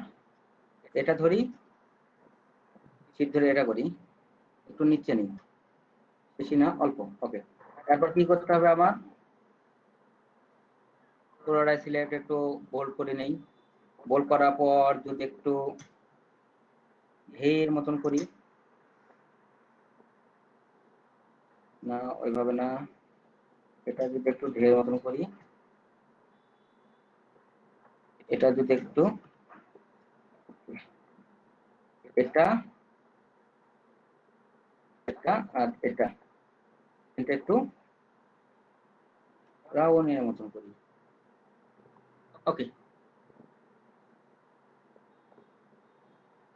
এটা ধরি, শীত ধরে এটা করি, একটু নিচে নিই, বেশি না, অল্প। ওকে, এরপর কি করতে হবে আমার, পুরোটাই সিলেক্ট একটু বোল্ড করে নেই। বোল্ড করার পর যদি একটু ঢের মতন করি, না ওইভাবে না, এটা যদি একটু ঢের মতন করি, এটা যদি একটু, এটা এটা আর এটা একটু রাউন্ডের মতন করি। ওকে,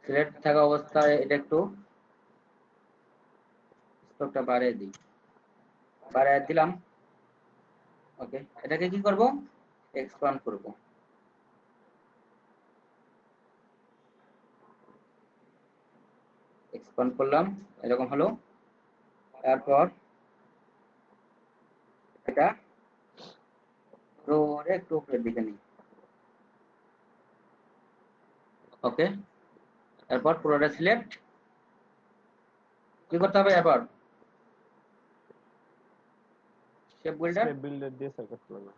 সিলেক্ট থাকা অবস্থায় এটা একটু স্ট্রোকটা বাড়িয়ে দিই, বাড়িয়ে দিলাম। ওকে, এটাকে কি করব, এক্সপ্যান্ড করব। এক্সপ্যান্ড করলাম, এরকম হলো। তারপর এটা ধরে একটু উপরের দিকে নিই। ওকে, তারপর পুরোটা সিলেক্ট, কি করতে হবে এরপর? শেপ বিল্ডার স্টেপ বিল্ডার দিয়ে স্যার করতে হবে।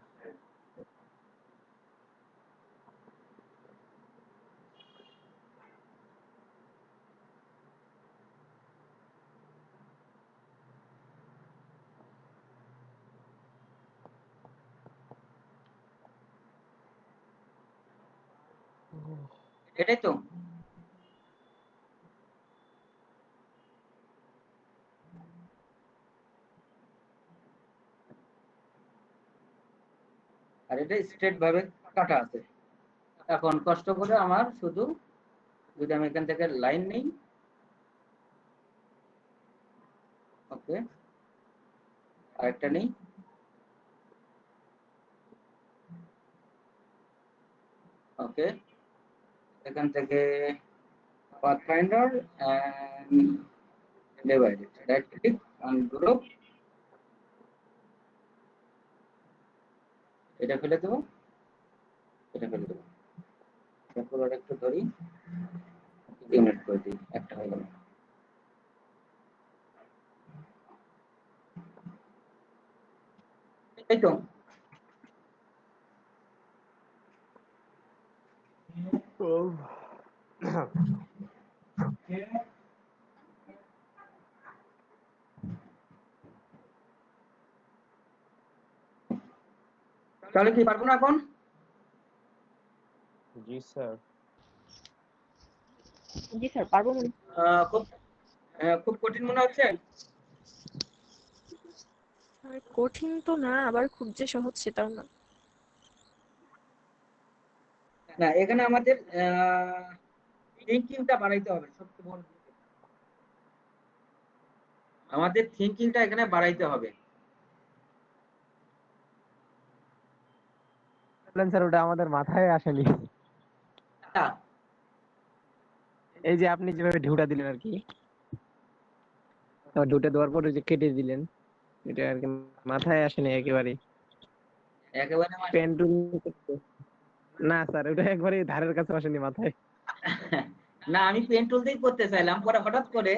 এটাই তো। আর এটা স্ট্রেট ভাবে কাটা আছে। এখন কষ্ট করে আমার শুধু যদি আমি এখান থেকে লাইন নেই, ওকে, আরেকটা নেই, ওকে, এখান থেকে pathfinder and divided, right click on group, এটা ফেলে দেবো, এটা ফেলে দেবো, তারপর আর একটু ধরি, ইউনিট করে দিই, একটা হয়ে গেল। এই তো। তাহলে কি পারবো না এখন? জি স্যার। জি স্যার পারবো। খুব খুব কঠিন মনে হচ্ছে? কঠিন তো না, আবার খুব যে সহজ সেটাও না। না, এখানে আমাদের থিংকিংটা বাড়াইতে হবে, সবচেয়ে বড় জিনিস। আমাদের থিংকিংটা এখানে বাড়াইতে হবে। স্যার ওটা আমাদের মাথায় আসেনি। এই যে আপনি যেভাবে ঢুটা দিলেন আর কি, ঢুটা দেওয়ার পর ওই যে কেটে দিলেন, এটা আর কি মাথায় আসেনি একেবারে। একেবারে পেন্টুল না স্যার, ওটা একবারে ধারের কাছে আসেনি মাথায়। না, আমি পেন টুল দিয়েই করতে চাইলাম, পরে হঠাৎ করে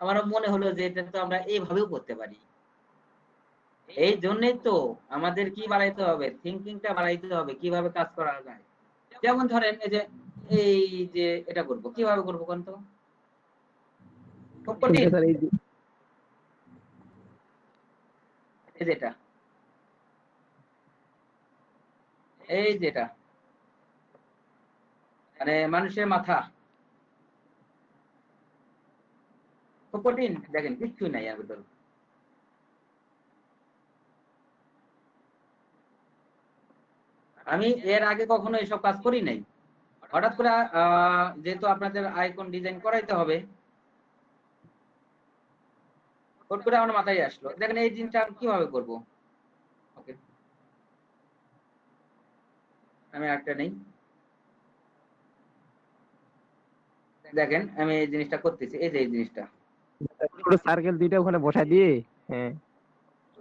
আমার মনে হলো যে এটা তো আমরা এইভাবেও করতে পারি। এই জন্যই তো আমাদের কি বাড়াইতে হবে, থিংকিংটা বাড়াইতে হবে, কিভাবে কাজ করা যায়। যেমন ধরেন এই যে এটা করব, কিভাবে করব কোন তো? খুব কঠিন। স্যার এই এই যেটা, এই যেটা মানে মানুষের মাথা, খুব কঠিন। দেখেন কিচ্ছু নাই এর ভিতর। আমি এর আগে কখনো এসব কাজ করি নাই। হঠাৎ করে যেহেতু আপনাদের আইকন ডিজাইন করাইতে হবে, হঠাৎ করে আমার মাথায় আসলো, দেখেন এই জিনিসটা আমি কিভাবে করব। ওকে, আমি একটা নেই, দেখেন আমি এই জিনিসটা করতেছি, এই যে এই জিনিসটা পুরো সার্কেল দুইটা ওখানে বসাই দিয়ে, হ্যাঁ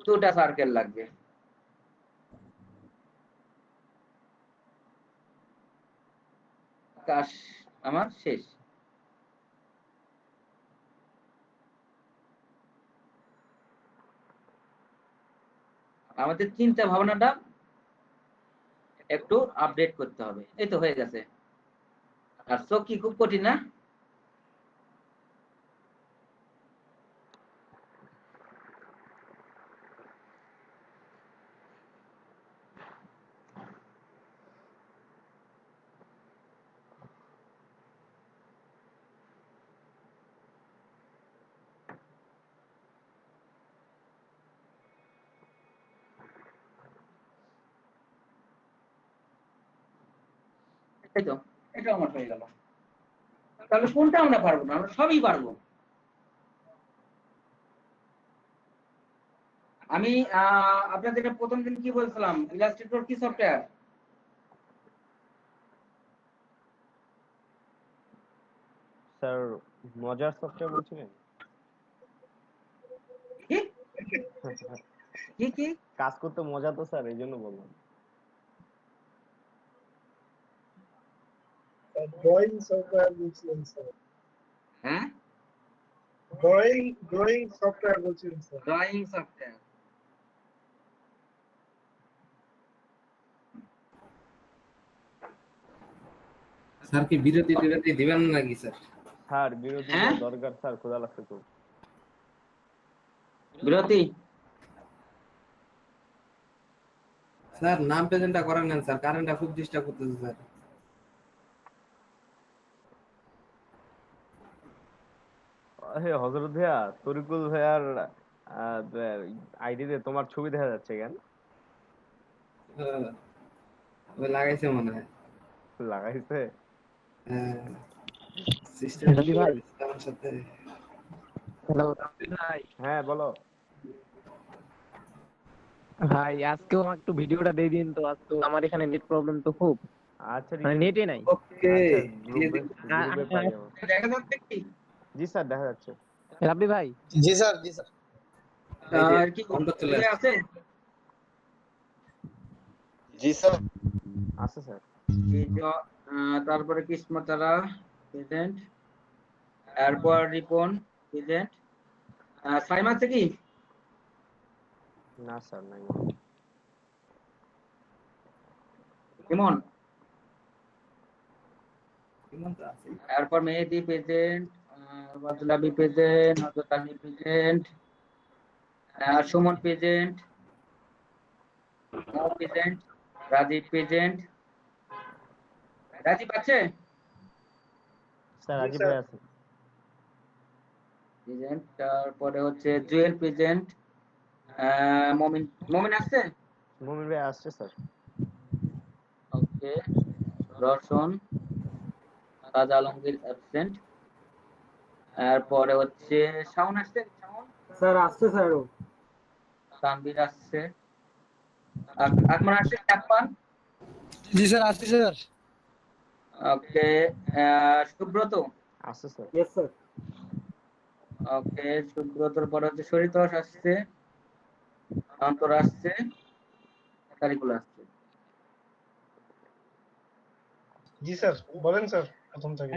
দুটা সার্কেল লাগবে। কাজ আমার শেষ। আমাদের চিন্তা ভাবনাটা একটু আপডেট করতে হবে। এই তো হয়ে গেছে। আর চোখ কি খুব কঠিন না? এই তো, এটা আমার হয়ে গেল। তাহলে কোনটা আমরা পারবো না? আমরা সবই পারবো। আমি আপনাদের প্রথম দিন কি বলছিলাম, ইলাস্ট্রেটর কি সফটওয়্যার? স্যার মজার সফটওয়্যার বলছিলেন? কি কি কি কাজ করতে মজা তো স্যার, এই জন্য বললাম। ড্রয়িং সফটওয়্যার বলছিলেন স্যার। হ্যাঁ, ড্রয়িং সফটওয়্যার বলছেন স্যার। Drawing software. স্যার কি বিরতি টিরতি দিবেন নাকি স্যার? স্যার বিরতি হ্যাঁ? দেওয়া দরকার স্যার, ক্ষুধা লাগছে খুব। বিরতি। স্যার নাম প্রেজেন্টটা করেন না স্যার, কারেন্টটা খুব ডিস্টার্ব করতেছে স্যার। হে হযরত ভাইয়া, তরিকুল ভাইয়ার আইডিতে তোমার ছবি দেখা যাচ্ছে কেন? ওই লাগাইছে মনে হয়। লাগাইছে? সিস্টেম রবি ভাই। আমার সাথে। হ্যালো ভাই। হ্যাঁ বলো। ভাই আজকেও আমাকে একটু ভিডিওটা দিয়ে দিন তো, আজ তো আমার এখানে নেট প্রবলেম তো খুব, আচ্ছা মানে নেটই নাই। ওকে আচ্ছা গ্রুপে পাই যাবো। দেখা যাচ্ছে কি? জি স্যার দেখা যাচ্ছে। রাব্বি ভাই। জি স্যার, জি স্যার। এই যে আর কি কন্ট্রোল চলে ইয়ে আসছে। আছে? জি স্যার। আছে স্যার। এই যে, তারপরে কিসমতারা প্রেজেন্ট, এরপর রিপন প্রেজেন্ট। সাইম আছে কি? না স্যার নাই। ইমন। ইমন তো আছে। এরপর মেহেদি প্রেজেন্ট, বাদলাবি প্রেজেন্ট, হযরত আলী প্রেজেন্ট, সুমন প্রেজেন্ট, মো প্রেজেন্ট, রাজীব প্রেজেন্ট। রাজীব আছে? স্যার জি রাজীব স্যার। ভাই আছে। প্রেজেন্ট। তারপরে হচ্ছে জুয়েল প্রেজেন্ট, মমিন। মমিন আছে? মুমিন ভাই আসছে স্যার। ওকে। রওশন, রাজা আলমগীর অ্যাবসেন্ট। এরপরে হচ্ছে শাওন আসছে? শাওন? স্যার আসছে স্যার। তানভীর আসছে। আকমান আসছে? আকমান? জি স্যার, আসছি স্যার। ওকে। সুব্রত? আছে স্যার। Yes sir. ওকে। সুব্রতর পরে হচ্ছে শরীতোষ আসছে, অন্তর আসছে, তারিকুল আসছে। জি স্যার, বলেন স্যার প্রথম থেকে।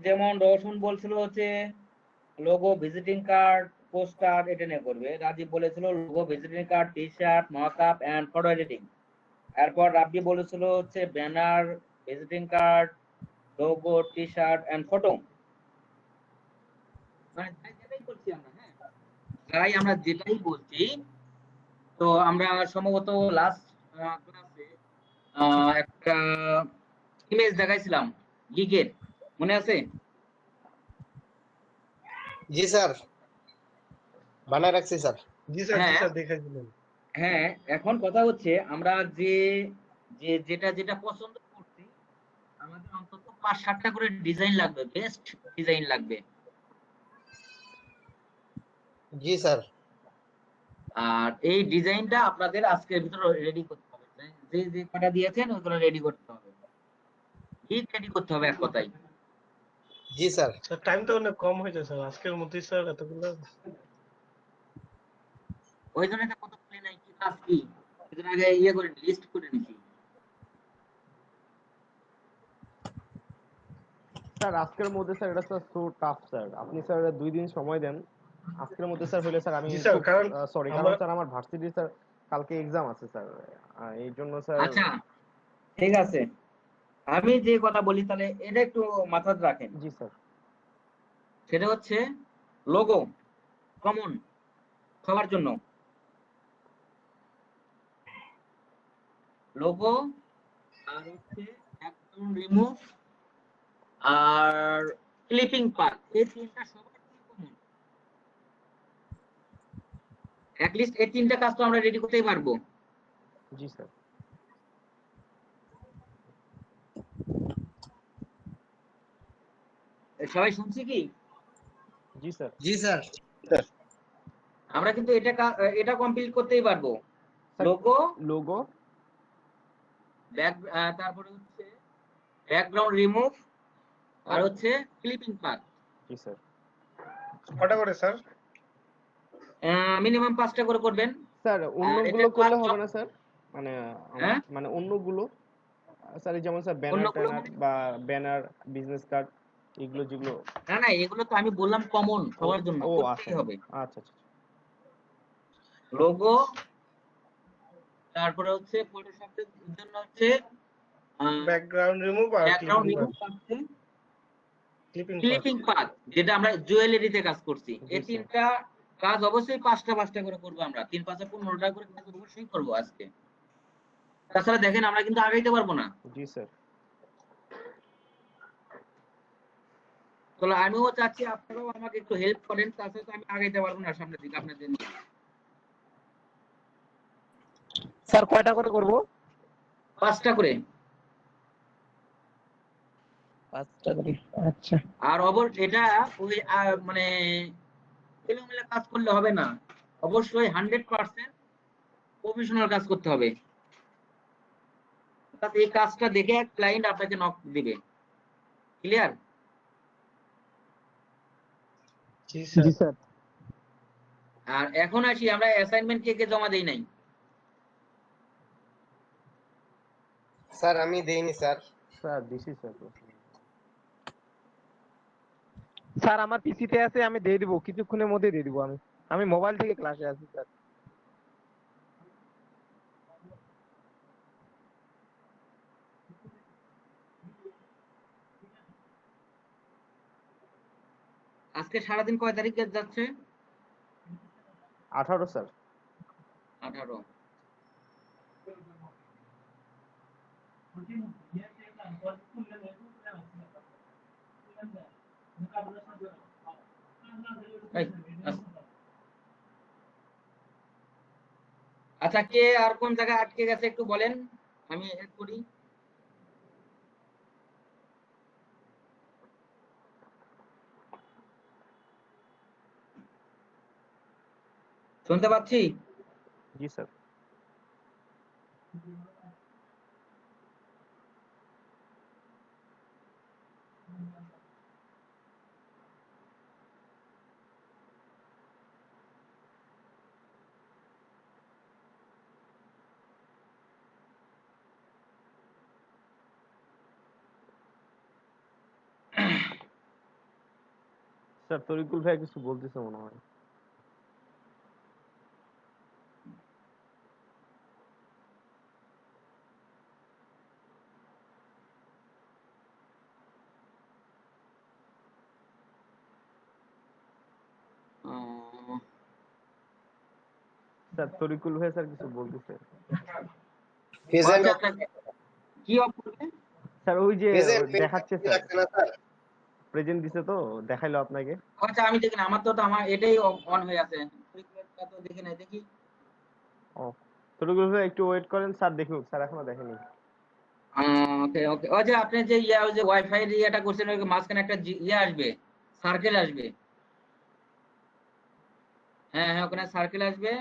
যেমন রওশন বলছিল হচ্ছে লোগো, ভিজিটিং কার্ড, পোস্টার এটা নিয়ে করবে। রাজীব বলেছিল logo, visiting card, T shirt, mockup and photo editing. এরপর রাব্বি বলেছিল হচ্ছে banner, visiting card, logo, T shirt and photo. মানে যেটাই করছি আমরা, হ্যাঁ যাই আমরা যেটাই বলছি। তো আমরা সম্ভবত লাস্ট ক্লাসে একটা ইমেজ দেখাইছিলাম গিগের, মনে আছে? জি স্যার, বানায় রাখছি স্যার। জি স্যার, জি হ্যাঁ স্যার দেখাই দিলেন। হ্যাঁ, এখন কথা হচ্ছে আমরা যে যেটা যেটা পছন্দ করছি, আমাদের অন্তত ৫-৭টা করে ডিজাইন লাগবে, বেস্ট ডিজাইন লাগবে। জি স্যার। আর এই ডিজাইনটা আপনাদের আজকের ভিতরে রেডি করতে হবে। যে যে কটা দিয়েছেন ওগুলো রেডি করতে হবে, ঠিক রেডি করতে হবে এক কথায়। জি স্যার। স্যার টাইম তো অনেক কম হয়েছে স্যার, আজকের মধ্যেই স্যার এতগুলো। ওই জন্য এটা কত প্লে নাই, কি কাজ কি এর আগে ইয়ে করে লিস্ট করে নিছি। স্যার আজকের মধ্যে স্যার এটা স্যার সো টাফ স্যার। আপনি স্যার 2 দিন সময় দেন। আজকের মধ্যে স্যার হলে স্যার আমি জি স্যার, কারণ সরি কারণ স্যার আমার ভার্সিটি স্যার কালকে এক্সাম আছে স্যার। এই জন্য স্যার। আচ্ছা ঠিক আছে, আমি যে কথা বলি তাহলে এটা একটু মাথায় রাখেন। জি স্যার। সেটা হচ্ছে লোগো কমন সবার জন্য, লোগো, আর হচ্ছে একদম রিমুভ, আর ক্লিপিং পার্ট, এই তিনটা সবার জন্য কমন। অ্যাটলিস্ট এই তিনটা কাজ তো আমরা রেডি করতেই পারবো। জি স্যার। সবাই শুনছি কি? জি স্যার। জি স্যার। আমরা কিন্তু এটা কমপ্লিট করতেই পারবো। স্যার লোগো, লোগো, তারপরে হচ্ছে ব্যাকগ্রাউন্ড রিমুভ, আর হচ্ছে ক্লিপিং পার্ট। জি স্যার। কটা করে স্যার? মিনিমাম 5টা করে করবেন। স্যার অন্যগুলো করলে হবে না স্যার? মানে হ্যাঁ মানে অন্যগুলো স্যার, যেমন স্যার ব্যানার অন্যগুলো ট্যানার মানে বা ব্যানার, বিজনেস কার্ড এগুলো যেগুলো না না, এগুলো তো আমি বললাম কমন সবার জন্য, ও করতেই আচ্ছা হবে। আচ্ছা আচ্ছা লোগো, তারপরে হচ্ছে ফটোশপের জন্য হচ্ছে ব্যাকগ্রাউন্ড রিমুভ আর ব্যাকগ্রাউন্ড ক্লিপিং রিমুভ করতে, ক্লিপিং ক্লিপিং পাথ যেটা আমরা জুয়েলারিতে কাজ করছি। জি, এই স্যার। তিনটা কাজ অবশ্যই পাঁচটা করে করবো আমরা, 3 5 15টা করে কাজ অবশ্যই করবো আজকে। তাছাড়া দেখেন আমরা কিন্তু আগাইতে পারবো না। জি স্যার। তাহলে আমিও চাচ্ছি আপনারাও আমাকে একটু হেল্প করেন, তাছাড়া তো আমি আগাইতে পারবো না সামনের দিকে আপনাদের নিয়ে। স্যার কয়টা করে করব? 5টা করে। 5টা করে, আচ্ছা। আর এটা ওই মানে এলোমেলো কাজ করলে হবে না, অবশ্যই 100% প্রফেশনাল কাজ করতে হবে। অর্থাৎ এই কাজটা দেখে ক্লায়েন্ট আপনাকে নক দিবে। ক্লিয়ার? জি স্যার। জি স্যার। আর এখন আসি আমরা অ্যাসাইনমেন্ট কে জমা দেই নাই? স্যার আমি দেইনি স্যার। স্যার দিছি স্যার। স্যার আমার পিসিতে আছে, আমি দিয়ে দিব, কিছুক্ষণের মধ্যে দিয়ে দিব। আমি মোবাইল থেকে ক্লাসে আছি স্যার। আজকে সারাদিন কয় তারিখে যাচ্ছে? 18 স্যার। 18। এই, আচ্ছা, কে আর কোন জায়গায় আটকে গেছে একটু বলেন, আমি হেল্প করি। শুনতে পাচ্ছি? জি স্যার। স্যার তরিকুল ভাই কিছু বলতেছে মনে হয়। স্যার তরিকুল ভাই স্যার কিছু বলতেছে। প্রেজেন্ট আচ্ছা, কি অফ করবে? স্যার ওই যে প্রেজেন্ট দেখাচ্ছে স্যার, লাগছে না স্যার। প্রেজেন্ট দিছে তো দেখাইলো আপনাকে। আচ্ছা, আমি দেখি না, আমার এটাই অন হয়ে আছে, তো দেখি না, দেখি। ও তরিকুল ভাই একটু ওয়েট করেন, স্যার দেখুক, স্যার এখনো দেখেনি। ওকে ওকে, ওই যে আপনি যে ওই যে ওয়াইফাই ইয়েটা করছেন, ওই মাঝখানে একটা আসবে, সার্কেল আসবে। হ্যাঁ হ্যাঁ, ওখানে সার্কেল আসবে।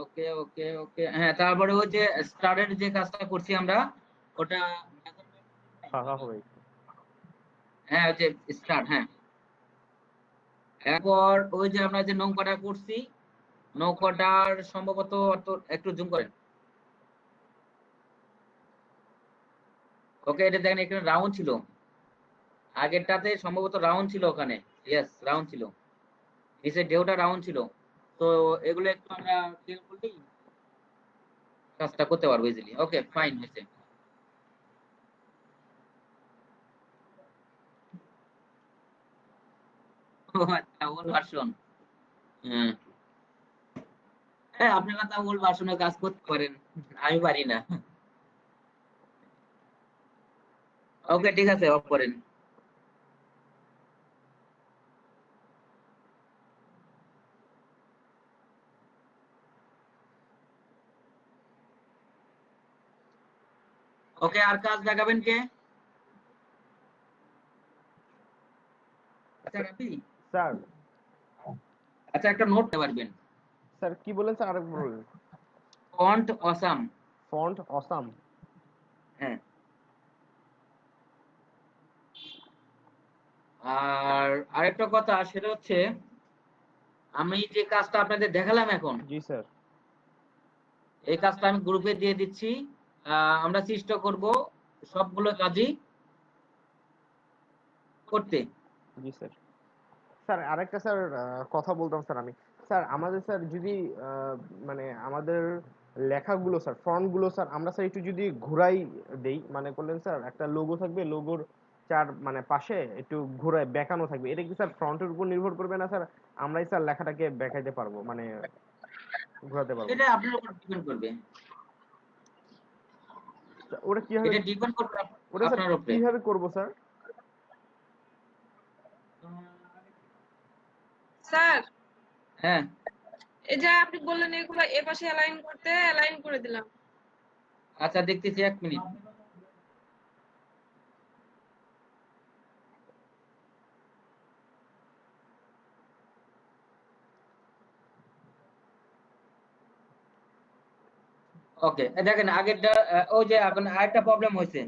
ওকে ওকে ওকে, হ্যাঁ, তারপরে ওই যে স্টারের যে কাজটা করছি আমরা, ওটা ফাঁকা হবে। হ্যাঁ, ওই যে স্টার, হ্যাঁ। এরপর ওই যে আমরা যে নৌকাটা করছি, নৌকাটার সম্ভবত একটু জুম করেন। ওকে, এটা দেখেন এখানে রাউন্ড ছিল, আগেরটাতে সম্ভবত রাউন্ড ছিল, ওখানে ইয়েস রাউন্ড ছিল, নিচের ঢেউটা রাউন্ড ছিল। তো এগুলো একটু আমরা ক্লিয়ার করলেই কাজটা করতে পারবো ইজিলি। ওকে, ফাইন হয়েছে। ও আচ্ছা, ওল্ড ভার্সন। হ্যাঁ হ্যাঁ, আপনারা তো ওল্ড ভার্সনের কাজ করতে পারেন, আমি পারি না। ওকে, ঠিক আছে, অফ করেন। ওকে, আর কাজ দেখাবেন কে? আচ্ছা রাফি, স্যার। আচ্ছা একটা নোট দিতে পারবেন? স্যার কি বলেন স্যার, আরেকবার বলুন। Font awesome. Font awesome. হ্যাঁ। আর আরেকটা কথা, সেটা হচ্ছে আমি যে কাজটা আপনাদের দেখালাম এখন, জি স্যার। এই কাজটা আমি গ্রুপে দিয়ে দিচ্ছি। আমরা চেষ্টা করব সবগুলো কাজই করতে। জি স্যার। স্যার আরেকটা স্যার কথা বলতাম স্যার আমি। স্যার আমাদের স্যার যদি মানে আমাদের লেখাগুলো স্যার ফন্ট গুলো স্যার আমরা স্যার একটু যদি ঘুরাই দেই, মানে করলেন স্যার একটা লোগো থাকবে, লোগোর মানে পাশে একটু ঘুরায় বেঁকানো থাকবে, এটা কি স্যার ফন্টের উপর নির্ভর করবে না স্যার? আমরাই স্যার লেখাটাকে বেঁকাইতে পারবো, মানে ঘোরাতে পারবো। সেটা আপনার উপর ডিপেন্ড করবে, ওটা কিভাবে এটা ডিপেন্ড করবে ওটা স্যার আপনার উপরে। কিভাবে করবো স্যার? স্যার হ্যাঁ এই যে আপনি বললেন এগুলো এ পাশে অ্যালাইন করতে, অ্যালাইন করে দিলাম। আচ্ছা দেখতেছি, 1 মিনিট। ওকে দেখেন আগেরটা ওই যে এখন আরেকটা প্রবলেম হয়েছে।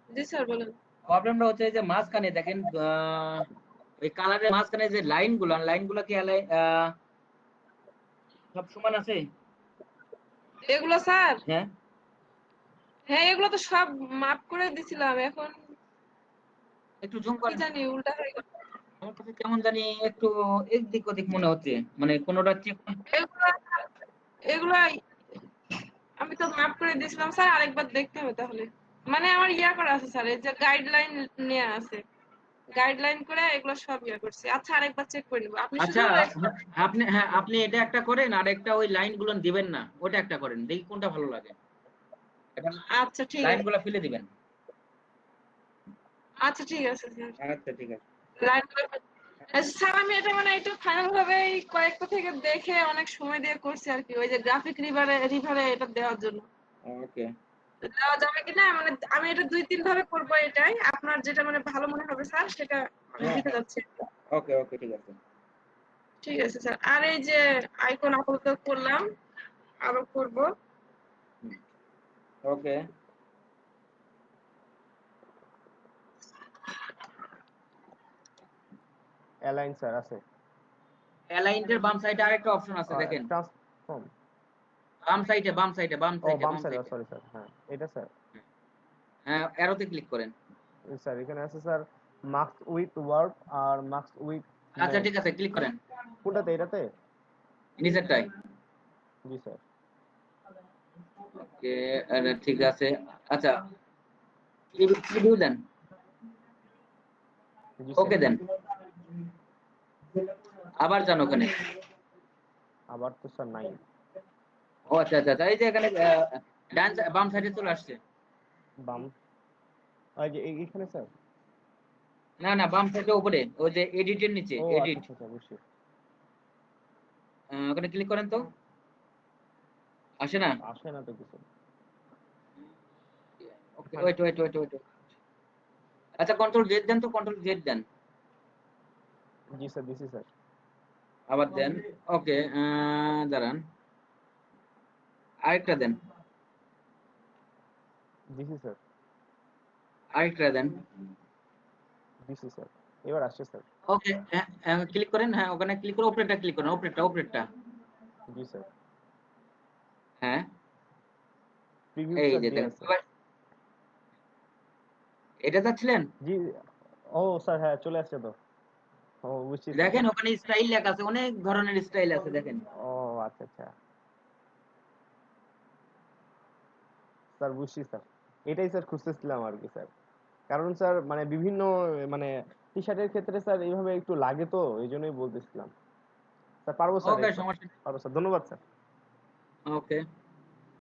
জি স্যার বলেন। প্রবলেমটা হচ্ছে যে মাঝখানে দেখেন ওই কালারের মাঝখানে যে লাইনগুলো কি সব সমান আছে? এগুলো স্যার, হ্যাঁ হ্যাঁ এগুলো তো সব মাপ করে দিছিলাম, এখন একটু জুম কি করেন। জানি উল্টা হয়ে গেল। আমার কাছে কেমন জানি একটু এদিক ওদিক মনে হচ্ছে, মানে কোনোটা চেক। এগুলো এগুলো আমি তো মাপ করে দিয়েছিলাম স্যার, আরেকবার দেখতে হবে তাহলে। মানে আমার ইয়া করা আছে স্যার, এই যে গাইডলাইন নেওয়া আছে, গাইডলাইন করে এগুলো সব ইয়া করছি। আচ্ছা আরেকবার চেক করে নিব, আপনি শুধু আচ্ছা আপনি এটা একটা করেন, আর একটা ওই লাইনগুলো দিবেন না, ওটা একটা করেন, দেখি কোনটা ভালো লাগে। এখন আচ্ছা ঠিক আছে, লাইনগুলো ফেলে দিবেন। আচ্ছা ঠিক আছে স্যার। আচ্ছা ঠিক আছে। স্যার আমি এটা মানে একটু ফাইনাল ভাবে এই কয়েকটা থেকে দেখে অনেক সময় দিয়ে করছি আর কি, ওই যে গ্রাফিক রিভারে এটা দেওয়ার জন্য। ওকে দেওয়া যাবে কিনা, মানে আমি এটা 2-3 ভাবে করবো, এটাই আপনার যেটা মানে ভালো মনে হবে স্যার সেটা আমি দিতে যাচ্ছি। ওকে ওকে ঠিক আছে। ঠিক আছে স্যার। আর এই যে আইকন আপাতত করলাম, আরো করব। ওকে অ্যালাইন স্যার আছে। অ্যালাইনটের বাম সাইডে আরেকটা অপশন আছে দেখেন, ট্রান্সফর্ম। বাম সাইডে ও বাম সাইডে, সাইডে। সরি স্যার, হ্যাঁ এটা স্যার। হ্যাঁ অ্যারোতে ক্লিক করেন। স্যার এখানে আছে স্যার মার্কস উইথ ওয়ার্ব আর মার্কস উইথ আচ্ছা ঠিক আছে, ক্লিক করেন কোনটাতে, এটাতে? নিচেরটায়। জি স্যার। ওকে ঠিক আছে। আচ্ছা প্রিভিউ দেন। জি ওকে স্যার। দেন, আবার যান ওখানে। আবার তো স্যার নাই। ও আচ্ছা আচ্ছা আচ্ছা, এই যে এখানে বাম সাইডে চলে আসছে। বাম, এই যে এখানে স্যার? না না, বাম সাইডে উপরে ওই যে এডিটের নিচে, ও এডিট, আচ্ছা আচ্ছা বুঝছি। ওখানে ক্লিক করেন তো, আসে না? আসে না তো কিছু। Okay wait. আচ্ছা কন্ট্রোল জেড দেন তো, কন্ট্রোল জেড দেন, জি স্যার দিছি স্যার। আবার দেন। ওকে দাঁড়ান, আরেকটা দেন, দিছি স্যার। আরেকটা দেন। দিছি স্যার, এবার আসছে স্যার। ওকে ক্লিক করেন, হ্যাঁ ওখানে ক্লিক করে উপরেরটা ক্লিক করেন, উপরেরটা। জি স্যার। হ্যাঁ প্রিভিউ এই স্যার যে দেয়া দেন, আছে। এবার এটা যাচ্ছিলেন। জি ও স্যার, হ্যাঁ চলে আসছে তো। ও বুঝছি স্যার। দেখেন ওখানে স্টাইল লেখা আছে, অনেক ধরনের স্টাইল আছে দেখেন। ও আচ্ছা আচ্ছা স্যার, বুঝছি স্যার। এটাই স্যার খুঁজতেছিলাম আর কি স্যার। কারণ স্যার মানে বিভিন্ন মানে টি শার্টের ক্ষেত্রে স্যার এইভাবে একটু লাগে, তো এই জন্যই বলতেছিলাম। স্যার পারবো স্যার, ওকে সমস্যা নেই। পারবো স্যার, ধন্যবাদ স্যার। ওকে